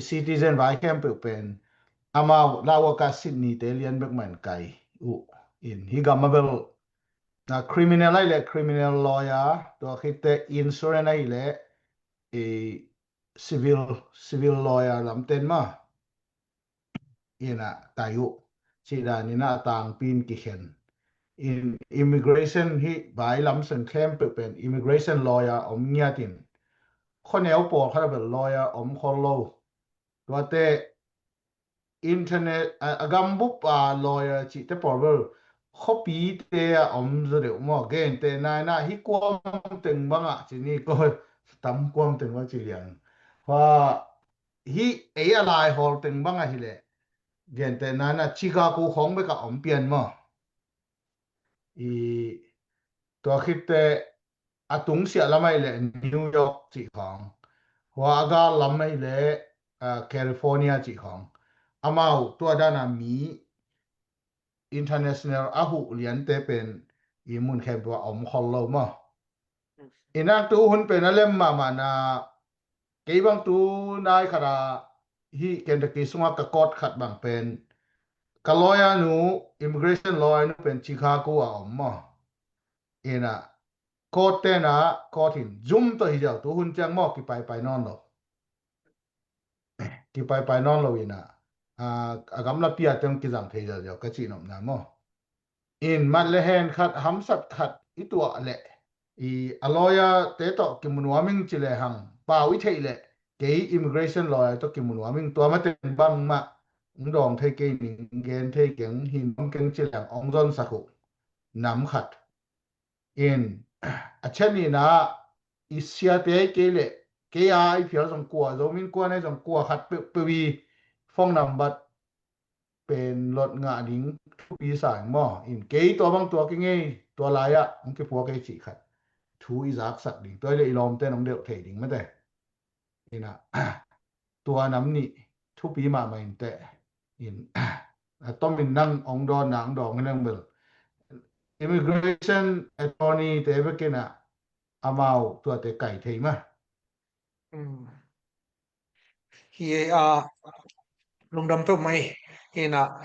citizen vai khem pe pen ama lawa ka Sydney te lian backman kai in hi gamabel na criminal ไล่ criminal lawyer ตัวคิดแต่ insurance ไล่ civil lawyer ลำเต็นมานะตายุชีดานี่นะต่างปีนกี่เข็น immigration ที่บายลำสังเข้มเป็น immigration lawyer อมเงียตินคนเหนียวปวดเขาเป็น lawyer อมคนโลตัวเต internet กำบุปlawyer จิตเตปอร์เวอร์เขาปีเตะอมจะเดี๋ยวมอเกนเตนายนะฮิความตึงบ้างทีนี้ก็ตำความตึงว่าจีเลียนเพราะฮิอะไรฮอลตึงบ้างฮิเลเกนเตนายนะชิคาโกของไปกับอมเปลี่ยนมาตัวคิดเตะตุงเสียละไม่เลยนิวยอร์กจีของหัวอากาละไม่เลยแคลิฟอร์เนียจีของอามาตัวด้านมี international อาหุเลียนเตเป็นมุนแคมตัวอมคอลโลมานักตัวหุ่นเป็นอะไรมานะเกี่ยบังตัวนายขราฮีเกนตะกี้สงกกอดขัดบางเป็นกลอยนู immigration lawyer นูเป็นชิคาโกอมมานะโคตเตนะโคตินจุ่มตัวฮิเจ้าตัวหุ่นจังมอกี่ไปนอนหรอกี่ไปนอนหรอวินะกำลังเปียเต็มกิจกรรมเทียเดียวก็จีนอมนะมั้งมันเลเห็นขัดหำสัตขัดอีตัวเละอลอยเตะต่อกิมุนวามิงจิเลหังป่าวิเทเลเกย์ immigration lawyer ต่อกิมุนวามิงตัวมาเต็มบังมาดองเทเกย์นิงเกนเทเกงหิมเกงจิเลงองจอนสักุน้ำขัดอัชนีนะอิสยาเตเกเลเกย์ไอเพียรสงกัวโดมินกัวในสงกัวขัดเปวีฟองนำบัดเป็นรถงาดิ้งทุกปีสายหม้อเกย์ตัวบางตัวกี่ไงตัวลายมันคือพวกเกย์จีขัดทูอีซักสักดิ้งตัวเลยลอมเต้นน้องเดียวเทดิ้งไม่ได้นะตัวน้ำนี่ทุกปีมาไม่แต่ต้องเป็นนั่งองดอนหนังดองนั่งเบล immigration attorney เตะไปกินอามาตัวเตะไก่เทมั้ยลงดำตัวไม่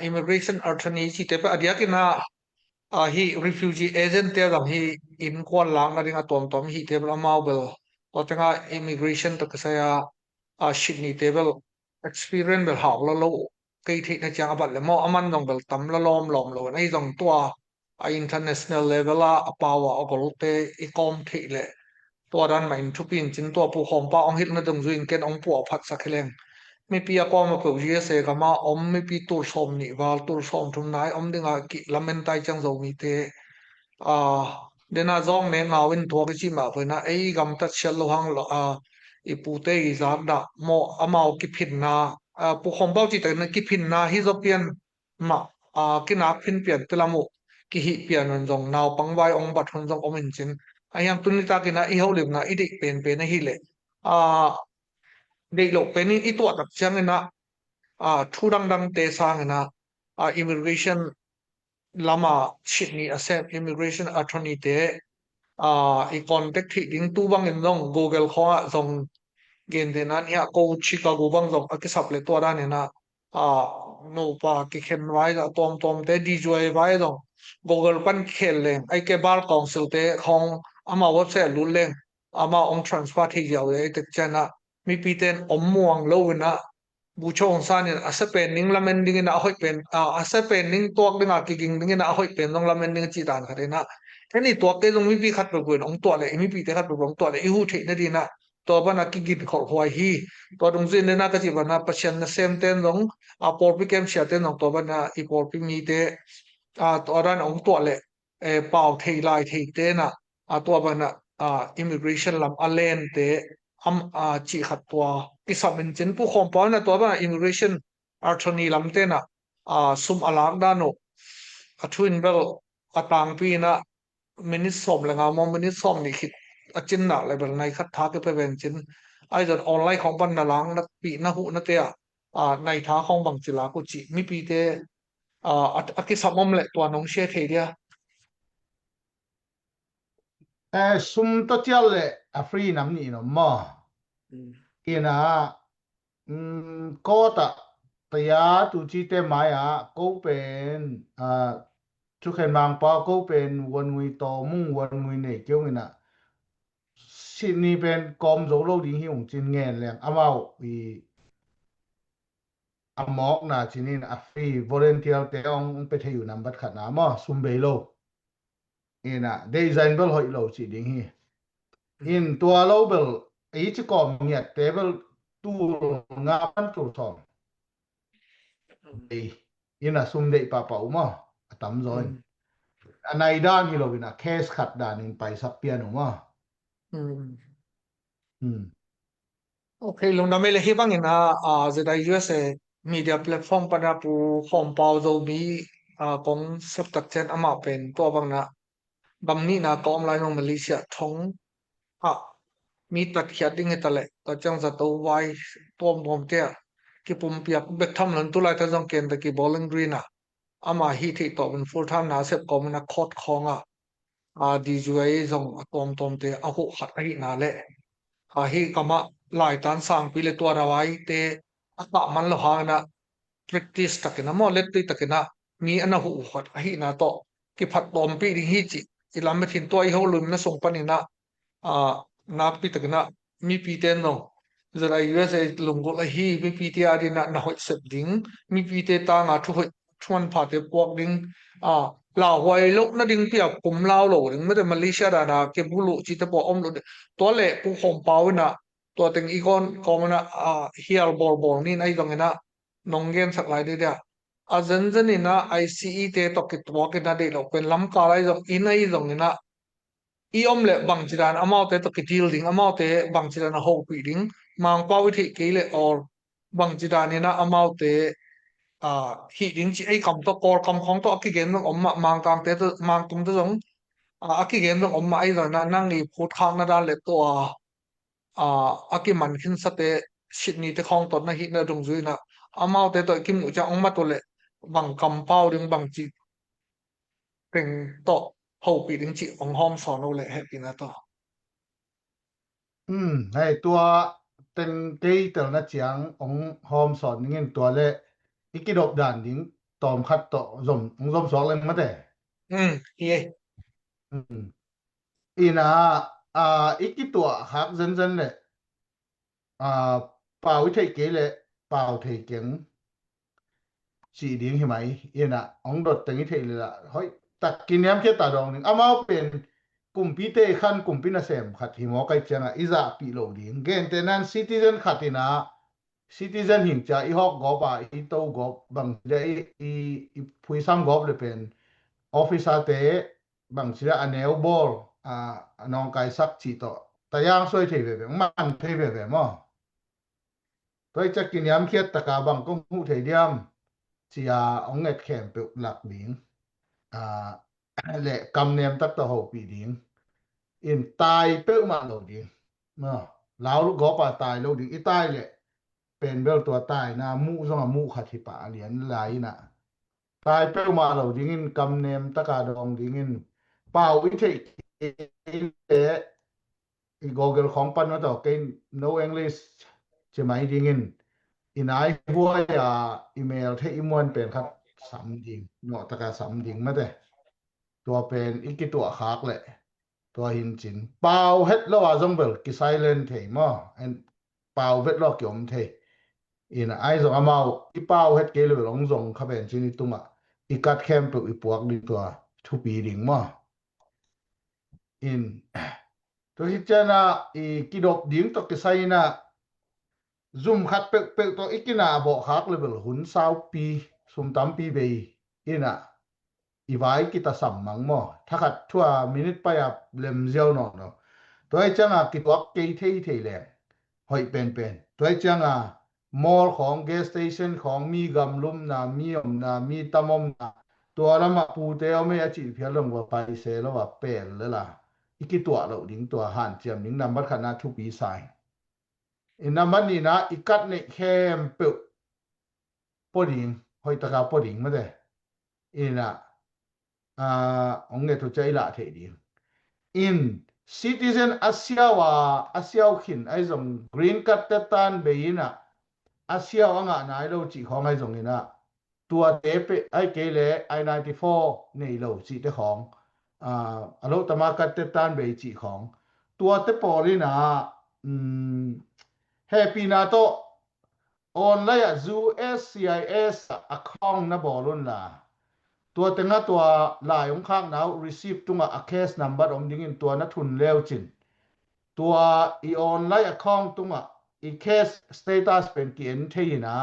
immigration attorney ที่เตะไปอดีตกินhi refugee agent เตะกับ hi อินควนล้างอะไรกันตัว hi เตะไปอามาเบลตัวจัง immigration ตะกี้ชิดนี้เตะเบล experience เบลหาวแล้วเกย์ที่นั่นจังบัดเลยมออามันต้องเบลตั้มละล้อมเลยไอ้ตรงตัวinternational level ป่าวก็รู้เตะอีกอมที่เลยตัวด้านใหม่ทุกปีจินตัวผู้ข่มป้าองหิตนั่นตรงจุนเกนองปัวพัดสักแรงไม่ปีก็มาเปิดUSA ก็มาไม่ปีตัวชมนี่ว่าตัวชมทุนไหนดึงกิลามันไตจังจะมีเตเดน่าจงเนี่ยเอาเป็นตัวก็ชิมาเพื่อนไอ้กำตัดเชลล์หังอีปูเตอีจากด่าโมอามากิพิน pu khombau chi ta na ki phin na hi zo pian ma ki na phin pian telamu ki hi pian non jong naw pangwai ong bat hon jong omin chin ayang tunita ki na i holim na i dik pen pen hi le dei lo pen i to tak chang na thu dang te sang na immigration lama chitni asem immigration attorney te i contact thi ding tu bang in jong google kho jong gen de na nia ko chicago bang jong akisap le to da ne na no pa ki khen wai da tom te di joy wai jong google pan khel leng ai ke bar council te khong ama wat se lu leng ama ong transfer thi yaw le te chana mi pi ten muang lo na bu chong san in asa pen ning lamen ding na hoi pen asa pen ning tok ding a ki ging ding na hoi pen dong lamen ding chi dan khare na ni tok te dong mi pi khat bu ong to le mi pi te khat bu ong to le i hu the na di na to ba na ki git khol hoi hi to dong zin na ka chi ba na pasien na sem ten dong por pi kem sia ten dong to ba na i por pi mi te to ran ong to le pau thei lai thei te na to ba na immigration lam alen te chi khat tua ki samin chen pu khom pa na to ba immigration attorney lam te na sum alang da no athuin bel atang pi na minute som la nga mo minute som ni khit achin na level nai khat tha ke pe ven chin ai jot online khong ban na lang na pi na hu na te nai tha khong bang chila ku chi mi pi te ki samom le to nong she the dia sum to chial le a free nam ni no mo ina ko ta ya tu chi te ma ya ko pen chu khen mang pa ko pen won ngui to mung won ngui ne kyong ina sin ni pen kom zo lo ding hi ong chin ngen leng amao i amok na chinin a free volunteer te ong pe theyu nam bat khat na mo sum be lo ina design bel hoi lo chi ding hi in tua lo bel ei chi kom ngiat te bel tu nga pan tu thom ei ina sum dei pa pa uma tam zoin anai dan hi lo bina case khat dan in pai sak pian uma okay long da me le hi bang ina zeda USA media platform pada pu khom pau zo bi kong sep tak chen ama pen to bang na bam ni na kom lai no Malaysia thong mi tat khia ding etale to chang za to wai tom te ki pum piak bek tham lan tu lai ta jong ken da ki bowling green ama hi thi to ben full time na sep kom na khot khonga di juai jong tom te a hu khat hi na le hi kama lai tan sang pi le to rawai te ata man lo ha na practice takena mo let ti takena mi ana hu khat hi na to ki phat tom pi ri hi chi ilam thin to I ho lum na song panina na pi takena mi pi ten no zara USA lungol a hi mi pi ti ari na hoi sep ding mi pi te ta nga thu hoi chuan pha te pok ding la hoi lo na ding pia kum lao lo ding me de Malaysia da na ke bulu chi te po om lo to le pu khom pau na to teng ikon komana hial bol ni nai dong na nonggen sak lai de dia zen ina ICE te to kit wo ke na de lo pen lam ka lai jong inai jong ina I om le bang chiran amau te to kitil ding amau te bang chiran ho pi ding mang pau thi ke le or bang chiran ina amau te hi ding chi ai kam to kor kam khong to ki gen om mang tang te mang tum te jong ki gen om ai na nang ni phut khang na da le to aki man khin sate Sydney te khong tot na hi na dung zui na amau te to kim u cha ong ma to le bang kam pau ding bang chi peng to ho pi ding chi ong hom so no le he pi na to hai tua ten kei tel na chiang ong hom son ngin tua le ikidop dan ding tom khat to zom so leng ma de ye ina ikitua hak zen le pau thei ke le pau thei keng chỉ điển hi mai ina ong dot tengi thei la hoi tak kiniam che ta dong ning amao pen kumpi te khan kumpi na sem khat hi mo kai changa iza pi lo ding gen tenan citizen khatina citizen hin cha I hok go ba I to go bang le I phui sam go le pen officer te bang sira aneu bol anong kai sak chi to tayang soi thei ve man thei ve mo ตัวจะกินยามเคียดตะกาบังก็หูเทเดียมเสียองเง็ดแข็มเปหลักดิงและกำเนียมตักตะโหปีดิงอินตายเปมาโลดิงเนาะลาวลูกกอปาตายโลดิงอีตายเลยเป็นเบลตัวตายนะมูซงมูขัดที่ปาเหรียญไหลนะตายเปมาโลดิงกำเนียมตะกาดองดิงเป่าวิธีอีGoogle ของปันมาต่อกิน no English ใช่ไหมดิงินอีนายบัวอีเมลที่อีมวนเป็นครับสำดิงเนาะตะกาสำดิงมาแต่ตัวเป็นอีกตัวขากเลยตัวหินจินเป่าเฮ็ดแล้วว่าจงเบิลกิไซเลนเทมออันเป่าเฮ็ดลอกยมเทอีน่ะไอ้สองอามาอีเป่าเฮ็ดเกลือลงจงเขาเป็นจินิตุงอ่ะอีกัดแคมป์อีปวกดิตัวทุปีดิงมออินตัวที่เจนะอีกิดอกดิงตกไซนะซุ่มขัดเปกตัวอีกินาบอกฮักเลยเบลหุ่นสาวปีซุ่มตำปีเบยอินะอีไว้กิตาสัมมังมอถ้าขัดทั่วมินิทไปอ่ะเล่มเจียวหนอเนาะตัวไอ้จังอ่ะกิตัวเกยเทแหลงหอยเป็นตัวไอ้จังอ่ะมอลของเกสสเตชันของมีกำลุมนามีอมนามีตะมอมนาตัวละมาปูเตลไม่อาจิเพียลงว่าไปเซแล้วว่าเป็นเลยล่ะอีกตัวเราดิ้งตัวหันเจียมดิ้งนำบัดขนาดทุกปีใส่อินำบัดนี้นะอีกัดในแคมเปิลปอดิ้งหอยตะกาปอดิ้งมาเด้อินะองเงตุใจละเทดีอินcitizen asiaw khin ai zong green card te tan beina asiaw anga nai lo chi khong ai zong ina tua te pe ai ke le I94 nei lo chi te khong alo tama card te tan be chi khong tua te polina happy na to online USCIS account na bolun laตัวเต็งตัวลายองข้างnow receive ตุงa case number อมดิ้งตัวนัทุนเลวจินตัวอีออนไลน์ account ตุงอี case status เป็นกี่เทีนะ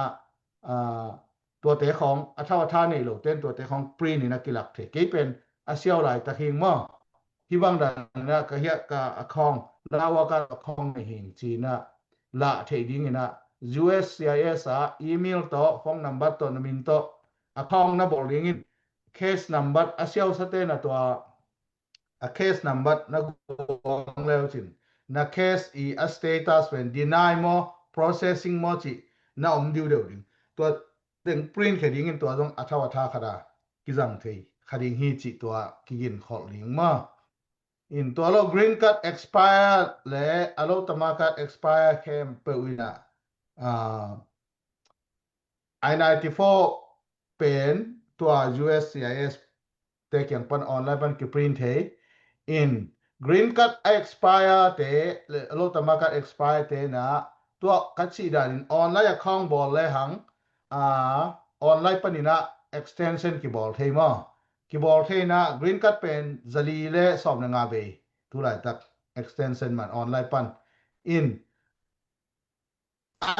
ตัวเตะของอัฐวัฒน์นี่โลเต้นตัวเตะของ print นี่นะกิลักเทกี่เป็นอาเซียวหลายตะเฮงมั่งที่บางดันนะก็เฮียกับ account ลาวกับ account ในหินจีนะละเทดิ้งนะ USCIS อีเมลต่อ phone number ต่อนมินต่อ account นะบอกดิ้งcase number อาเซียวสเตนะตัว case number นะกองแล้วจินนะ case อี status เป็น deny มอ processing มอจินะอมดิวเดียวดิตัวเต็ง print แค่ดิ้งตัวต้องอัฐวัฒน์คดากิจังเทคดิ้งฮีจิตัวกินขอลิงมาอินตัวเรา green card expire และเราตมาคัด expire แค่เปิดวินะI94 เป็นตัว USCIS แต่เกี่ยงปันออนไลน์ปันกิพรินเทอิน green card expire เตเราตมาคัด expire เตนะตัวกัดสีดานินออนไลน์account บอลเลยหังออนไลน์ปันนี่นะ extension กี่บอลเทมอกี่บอลเทนะ green card เป็นจลีเล่สอบนงาเบทุไลตัก extension มันออนไลน์ปันอิน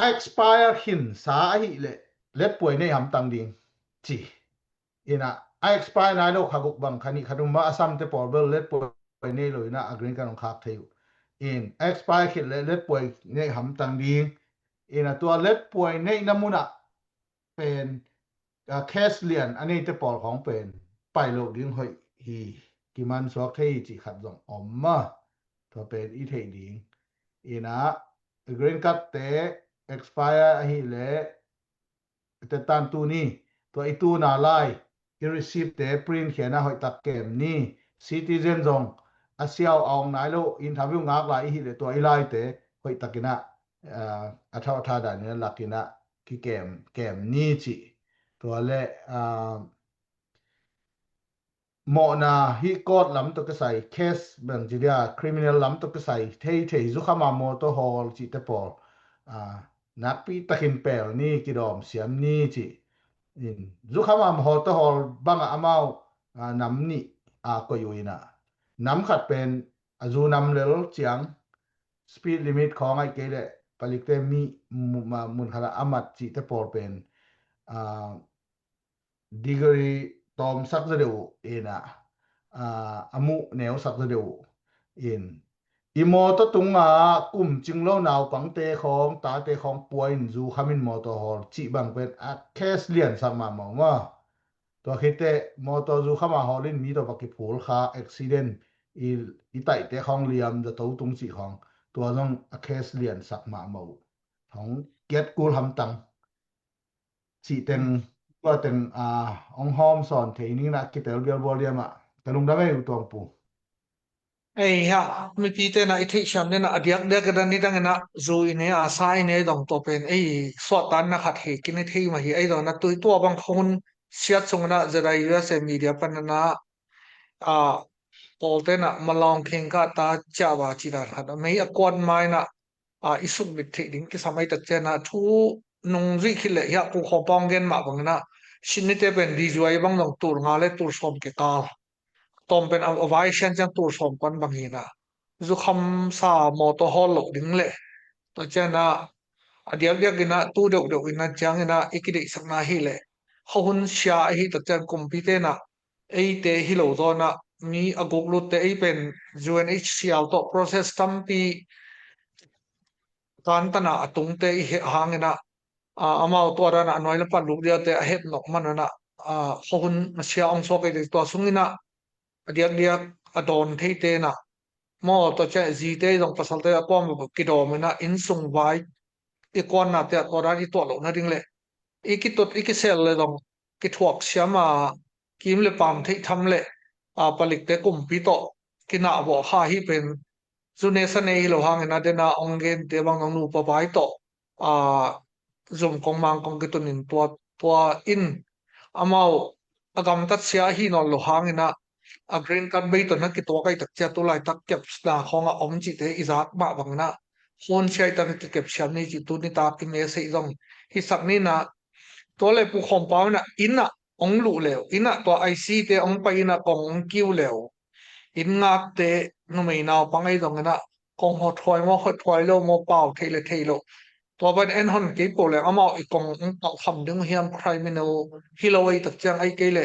expire หินสาหิเล็ดป่วยในหำตังดิงจีอินะ expire นายโลกขกุกบังคันิขดุมมาอสัมเตปอร์เบลเล็ดป่วยในเลยนะกรีนการของคักเทวอิน expire หินเล็ดป่วยในหำตังดิงอินะตัวเล็ดป่วยในน้ำมุนะเป็นเคสเลียนอันนี้เตปอร์ของเป็นไปโลกดิงหอยฮีกิมันสวกเทจีขัดส่งอมมาตัวเป็นอีเทดิงอินะกรีนคัดเตexpire หิเลแต่ตันตูนี้ตัวไอตูนาไลอีรีซีฟเตปรินเขียนนะหอยตักเกมนี่ซิติเซนซงอาเซียวเอาไหนโลอินทาวิวงากไลหิเลตัวไอไลเตหอยตักกินะอัฐวัฒน์ดานี่ลักกินะที่เกมนี่จิตัวเล่หมอนาฮิกอดลำตกใส่เคสเบิ่งจีเดียคริมินัลลำตกใส่เทซุขามามอโตฮอลจิเตปอลนักปีตะขินเปลนี่กิดอมเสียมนี่จิซุขามามฮอโตฮอลบังอามาวน้ำนี่ก็อยู่นะน้ำขัดเป็นจูน้ำเลวเจียงสปีดลิมิตของไอเกเลผลิตเตมีมุนขนาดอามัดจิเตปอลเป็นดีกรีตอมสักเดียวนะอามุแนวสักเดียว อีโมตตุงกุมจิงโลนาวปังเตของตาเตของป่วยจูขมินมอตอฮอลจิบังเป็นอะแคสเลียนสักมาหมอว่าตัวคิดเตมอตอจูขมาฮอลินมีตัวปักกิพูลคาอุบิเหตุอีไตเตของเลียมจะตัวตุงจิของตัวต้องอะแคสเลียนสักมาหมอของเกียรติกูลทำตังจิเต็งก็เต็งองหอมสอนเทนี้นะคิดแต่เรียลบอลเลียมแต่ลุงได้ไม่อยู่ตัวปูya mi pi te na ithi sham ne na adiak de ka dan ni dang na zu ine a sai ne dong to pen so tan na khat he kin thei ma hi ai do na tui to bang khon sia chung na zara us media pan na a pol te na malong kheng ka ta cha wa chi da khat mai a kon mai na isuk bit thei ding ki samai tak che na thu nung ri khile ya ku kho pong gen ma bang na shin ni te pen di juai bang dong tur nga le tur som ke ka tom pen a vai shan chang tur som kon bang hi na zu kham sa mo to hol lo ding le to chana adiak diak ina tu deu deu ina chang ina ikide sakna hi le hun sha hi to chan compete na ei te hi lo do na mi agok lu te ei pen UNHCR to process tampi kan tana atung te hi hangena amao to ra na noi la pan lu dia te het nok manana hun sia ong so ke to sungina adiak diak adon thei te na mo to cha ji te dong pasal te pom ki do mena in sung vai i kon na te to ra ri to lo na ding le iki tot iki sel le dong ki thuak siama kim le pam thei tham le palik te kum pi to ki na bo ha hi pen zu ne sa nei lo hang na de na ong gen te bang nu pa bai to zum kong mang kong ki tunin to in amao agam tat sia hi no lo hang na a green card bai to na ki to kai tak cha to lai tak kep na khonga om chi te izat ba bang na hon chai ta ki kep siam ni chi tu ni ta ki me se zong hi sak ni na to le pu khom pa na ina ong lu le ina to IC te ong pa ina kong ong kiu le in ngak te nu mei naw pangai dong na kong ho thoi lo mo pau thei lo to ban en hon ke po le amao I kong ong ta kham ding hiam criminal hilowai tak chang ai ke le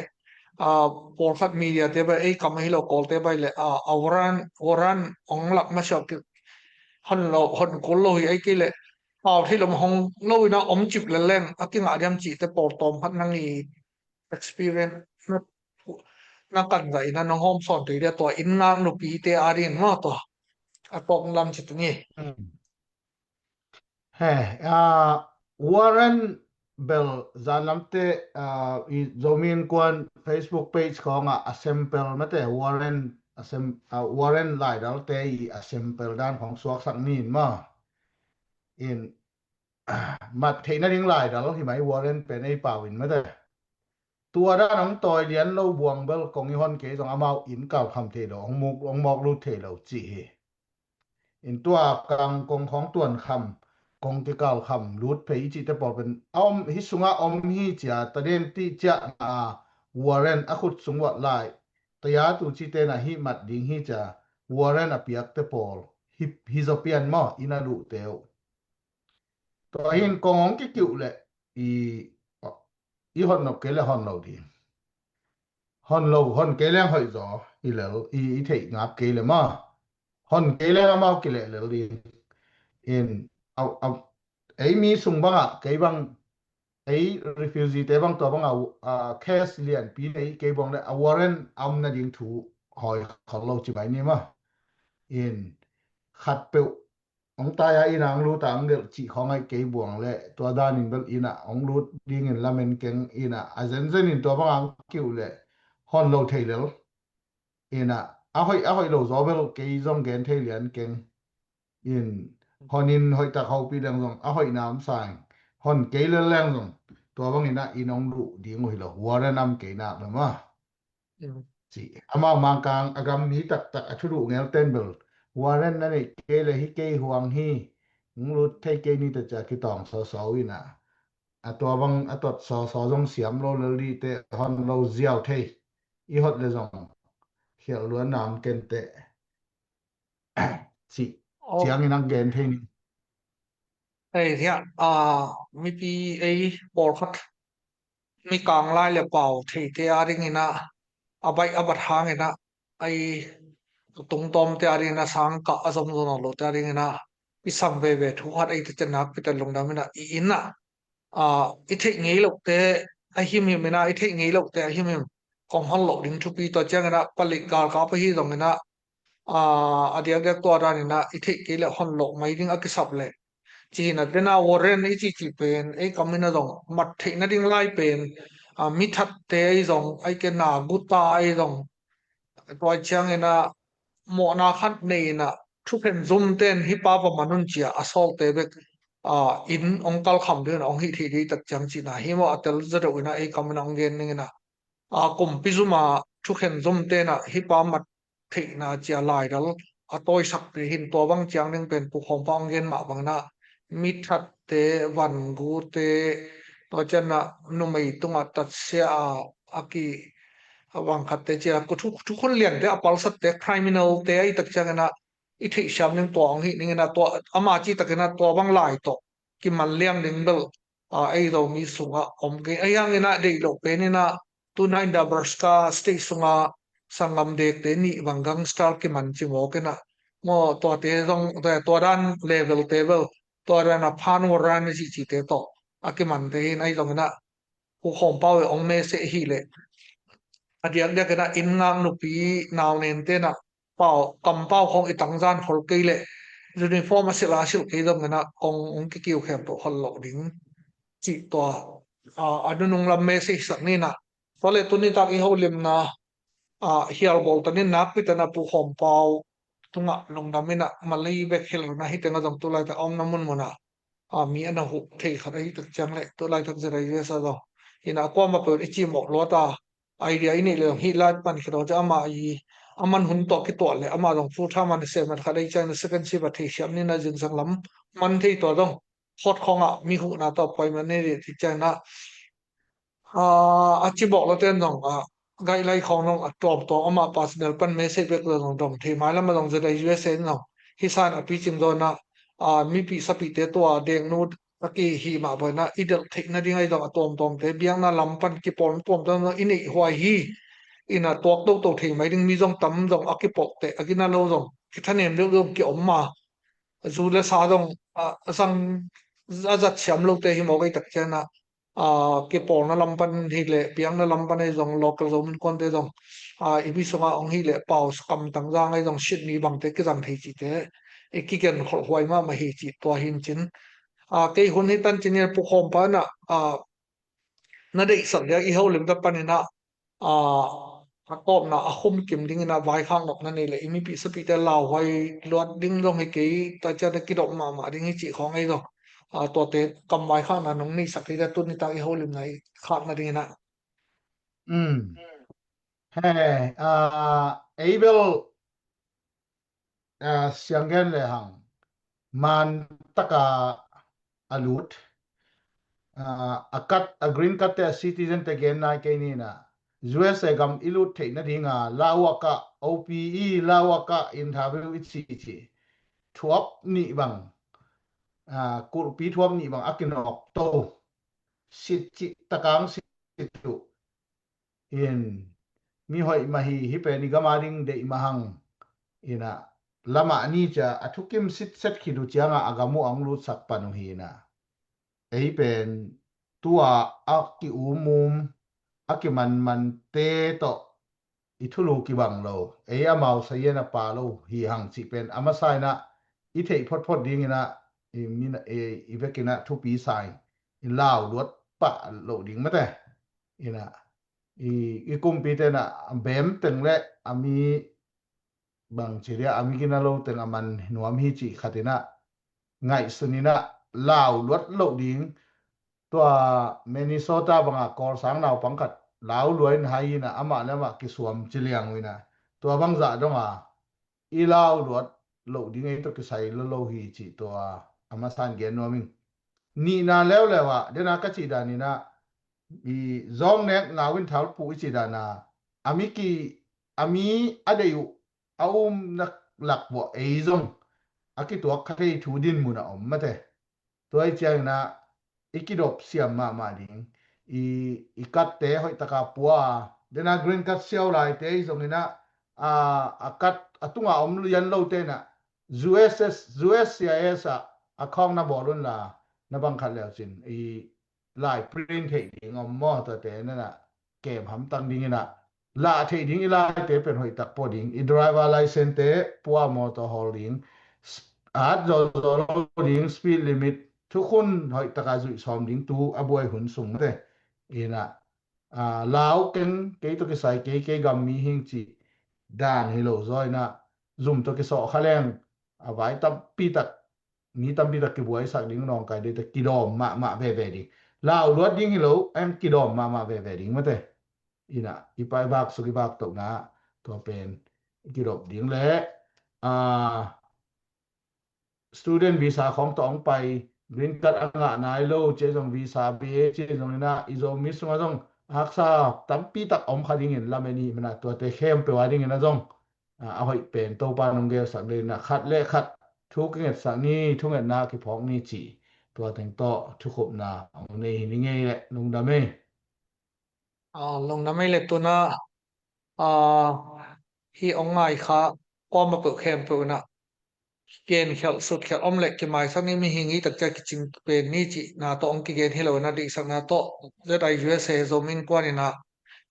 por khat media te ba ei kam hi lo kol te ba le oran ong lak ma shop ki hon kol lo hi ai ke leที่ลมหงโลยนะอมจิบเล่นๆอากิงอาเดียมจีแต่ปอตอมพัดนั่งอี experience นักกันไงนะน้องหอมสอนตัวเดียวตัวอินงานนุปีเตอารินมาตัวอาปองลำจิตนี่เฮ้Warren Bell จานน้ำเตอีโจมินกวน Facebook page ของassemble มาแต่ Warren หลายดาวเตอี assemble ด้านของสวกสักนินมาin มาเทนดิ่งหลายดาวที่หมาย Warren เป็นไอ้ป่าวินมาแต่ตัวด้านของต่อยเลียนเราบวงเบลกงยี่ห้อนเกยสองอามาอินเก่าคำเทโลองมอกรูเทโลจีอินตัวกลางกงของตัวนคำกงที่เก่าคำรูดเพย์จีแต่บอกเป็นอ้อมฮิสุงะอ้อมฮิจ่าตะเดนที่จะWarren อคุดสุงวัดไลตยาตูจีเตนะฮิมัดดิ่งฮิจ่า Warren อภิยักเตปอลฮิจะเปลี่ยนมาอินาลูเตวตัวหินกงของกิ้วเลยอีฮอนนกเกลฮอนเราดีฮอนเราฮอนเกลงหอยจ่ออีเหลวอีเทงับเกลมาฮอนเกลงมาเกลเหลวดีอินเอาไอ้มีสุงบังเกบังไอ้ refugee เตบังตัวบังแคสเลียนปีไอ้เกบังเลยWarren เอาหน้าดิ่งถูหอยของเราจีบไอ้นี่มาอินขัดเปวองตายอีนางรู้ต่างเดือดจีของไอ้เกยบวงและตัวด้านนินเบลอีน่ะองรู้ดีเงินละเมนเก่งอีน่ะอาเซนเซนินตัวบางคิวเลยฮอนโลเทเลลอีน่ะเอาให้โลซอเบลเกยซองเกนเทเลียนเก่งอินฮอนินให้ตะเขาปีแรงซองเอาให้น้ำสางฮอนเกยเรื่องซองตัวบางอีน่ะอีน้องรู้ดีงวยโลวัวระนำเกยนักเลยมั้งจีอามามังกังอากามีตักชุดเงลเต้นเบลWarren นั่นเองเกเลยฮิเกยห่วงฮีรู้เทเกนี่แต่จะคิดต้องสอวินะตัวบางตัวสอจงเสียมโลเลลีเตฮอนโลเจียวเทอีฮอดเลยจงเขียวล้วนน้ำเกนเตสิเสียงนักเกนเทนี่ไอ้ที่มีปีไอ้บอลคัดมีกลางไล่เลยเปล่าที่อาริงินะอาใบอาบัดหางนะไอ้ tung tom te arina sang ka azam zona lo te arina pisang ve thu hat ai te chanak pitan long damina ina I thei ngei lo te a him him na I thei ngei lo te a him him kong hon lo ding thu pi to chang na palik kal ka pa hi dong na adia ga to ra ni na I thei ke le hon lo mai ding a ki sap le chi na de na warren I chi pen ai kamina dong mat thei na ding lai pen mi that te ai dong ai ke na guta ai dong to chang na mo na khat nei na thu pen zum ten hi pa pa manun chia asol te bek in ongkal kham de ong hi thi di tak chang chi na hi mo atel zero na ei kam nang gen ning na kum pizuma thu khen zum te na hi pa mat thei na chia lai dal atoi sak te hin to bang chang ning pen pu khom pang gen ma bang na mi that te wan gu te to chen na nu mei tunga tat sia aki awang khat te chia ko thu khon lian te apal sat te criminal te ai tak chang na I thei sham ning to ang hi ning na to ama chi tak na to bang lai to ki man liang ning bel ai do mi sunga om ge ayang ina de lo pe ni na tu na inda braska state sunga sangam de te ni wangang star ki man chi mo ke na mo to te dong to ran level table to ran a phan waran chi chi te to aki man te hin ai dong na ku khom pau ong me se hi le adiang dia kena in ngang nu pi naw nen te na pau kam pau khong I tang jan hol ke le uniform a sila sil ke dom na ong ki kiu khem to hol lo ding chi to adu nung lam me se sak ni na pole tu ni tak I ho lim na hial bol tanin nak pi ta na pu khom pau tunga long damina malai be khel na hi tenga dom tu lai ta om namun mona mi ana hu thei khadai tak chang le tu lai tak zerai ye sa do ina ko ma pe chi mo lo ta idea ini le hi lat pan khro ja ma I aman hun to ki to le ama dong fu tha man se man khadai chang na second shi ba thei sham ni na jing sang lam man thei to dong hot khonga mi hu na to poi man ne ri ti chang na chi bo lo ten dong gai lai khong dong top to ama personal pan message be ko dong dong thei mai lam dong zerai USA no hi san a pi ching do na mi pi sapi te to deng nu ki hi ma bo na idel thik na ding ai dong tom te biang na lam pan ki pom dong ini hwai hi ina tok to thei mai ding mi jong tam dong akipok te akina lo dong ki thanem lo dong ki omma zu le sa dong sang zat cham lo te hi mo gai tak chana ki pol na lam pan hi le biang na lam pan ai dong local zone kon te dong ibi songa ong hi le paus kam tang jang ai dong shit ni bang te ki jang thei chi te ki ken khol hwai ma hi chi to hin chin ke hun hi tan chin pu khom pa na na dei sang ya I ho lim da pan na top na ahum kim ding na vai khang nok na nei le imi pi sapi te lao hoi lot ding dong he ke ta cha na ki dok ma ding hi chi khong ai do to te kam vai khang na nong ni sak ti da tu ni ta I ho lim nai khat na ding na Hey, able sianggen le hang man taka alut akat a green card te citizen te gen na ke ni na USA gam ilut the na dinga lawaka OPE lawaka interview ichi thuap ni bang kur pi thuap ni bang akinok to sit chi takang sit tu in mi hoi mahi hi pe ni gamaring de mahang ina lama ni cha athukim sit set khidu chianga agamu anglu sak panu hi na ei pen tua aki umum aki man te to ithulu ki bang lo ei amau sayena pa lo hi hang chi pen amasai na I thei phot ding ina I min I vekina thu pi sai in lao luat pa lo ding mate ina I kumpi te na bem teng le ami bang chiria ami kina lo teng aman nuam hi chi khatina ngai sunina lao luat lo ding tua Minnesota banga kor sang naw pangkat lao luain hai na ama lama ki suam chiliang wina tua bangza donga I lao luat lo ding ai to ki sai lo hi chi tua ama san gen noming ni na lew lewa dena ka chi da ni na I zong nek ngawin thal pu chi da na ami adeyu nak lak bo ei zong aki tua khai thu din mu na om mate toy chang na ikidop siam ma ding I kat te hoi taka puwa dena green card siaw lai te zong ina akat atunga omlian lo te na USCIS akong na bolun la na bang khat leo chin I lai print thei ding mo ta te na na kem ham tang ding na la thei ding ila te pen hoi tak po ding I driver license te puwa motor holding zo ding speed limit ทุกคนหอยตะกาจุสอมดิงตูอบวยหุนสุงเตอีนะลาวเก่งเกยตัวกใส่เกยกัมมีหิงจิดานฮิโลซอยนะซุมตัวกสอคะแรงไว้ตับปีตักมีตับปีตักกบวยสักดิงนองไกเดตกิดอมมาเวดิลาวรวดดิงฮิโลเอ็มกิดอมมาเวดิงมาเตอีนะอีไปบากสุกิบากตกนะตัวเป็นกิดอมดิงและstudent visa ของตองไปgreen card anga nai lo che jong visa ba che jong na izo mi sunga jong aksa tampi tak om khading in lameni mana to te khem pe wading na jong a hoi pen to pa nong ge sak le na khat le khat thuk nge sak ni thuk nge na ki phok ni chi to teng to thu khop na ong nei ni nge le nong da me long na mai le to na hi ong ngai kha ko ma pu khem pu naเกณฑ์เขาสุดเขาอมเล็กกี่หมายสักนี้มีหิงอีตักใจจริงเป็นนี่จินาโตองกิเกณฑ์ที่เรานาดีสักนาโตจะได้ USA โซมินกว่านี่นะ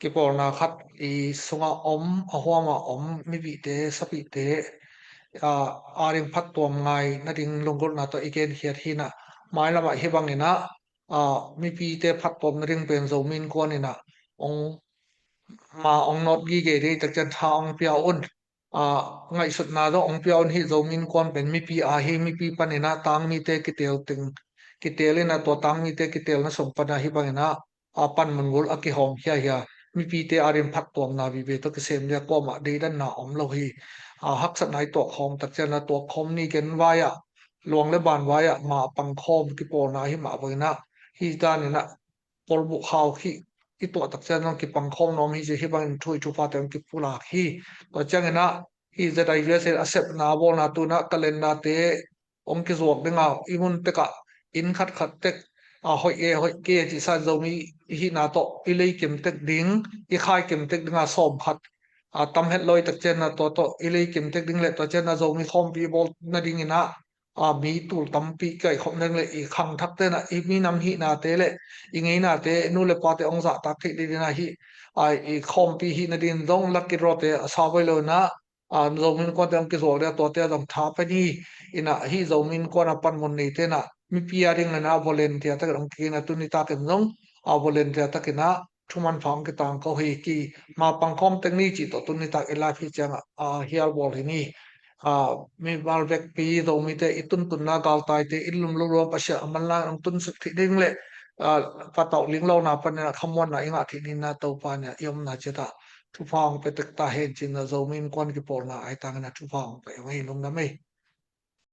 กี่ปอนาคัดอีสุงอมหัวมาอมมีบิเตสปิเตอาริงพัดตัวไงนาดิงลงกรนาโตอีเกณฑ์เฮียที่นะหมายละมาเฮบังนี่นะมีปีเตพัดตัวนาดิงเป็นโซมินกว่านี่นะองมาองนอดกีเกดีตักจะทาองเปียอุ่นngay sut na do ong piaw hi zomin kon pen mi pi a hi mi pi panina tang mi te kitel ting kitele na to tang mi te kitel na som pana hi bangena pan mongol aki hom hia mi pi te arin phat tom na bi be to ke sem ya ko ma de dan na om lo hi hak sat nai to khom tak chen na to khom ni ken wa ya luang le ban wa ya ma pang khom ki por na hi ma bangena hi ta ni na por bu khaw hi ki to tak chen nong ki pang khom nom hi je hi bang thui chu pa tem ki pula hi to changena hi za dai USA accept na bo na tu na calendar te ong ki zok denga imun te ka in khat tek hoi ke ji sa zo mi hi na to ilei kem tek ding I khai kem tek denga som khat tam het loi tak chen na to ilei kem tek ding le to chen na zo mi khom pi bol na ding ina mi tul tam pi kai khom nang le I khang thak te na I mi nam hi na te le I ngei na te nu le pa te ong za tak thi di na hi I khom pi hi na din dong lak ki ro te sa bai lo na zomin ko tem ki zor ya to te dam tha pa ni ina hi zomin ko na pan mon nei te na mi piaring na volunteer ta rong ki na tu ni ta ken nong volunteer ta ke na thuman phang ke tang ko hi ki ma pang khom tek ni chi to tu ni ta ela phi chang hial bol hi ni mi bal vek pi do mi te itun tun na gal tai te ilum lo ro pa sha amal la ang tun suk thi ding le pa taw ling lo na pan na khamwan na inga thi ni na to pa nya yom na che ta thu phang pe tek ta hen chin na zo min kon ki por na ai tang na thu phang pe mai lung na mai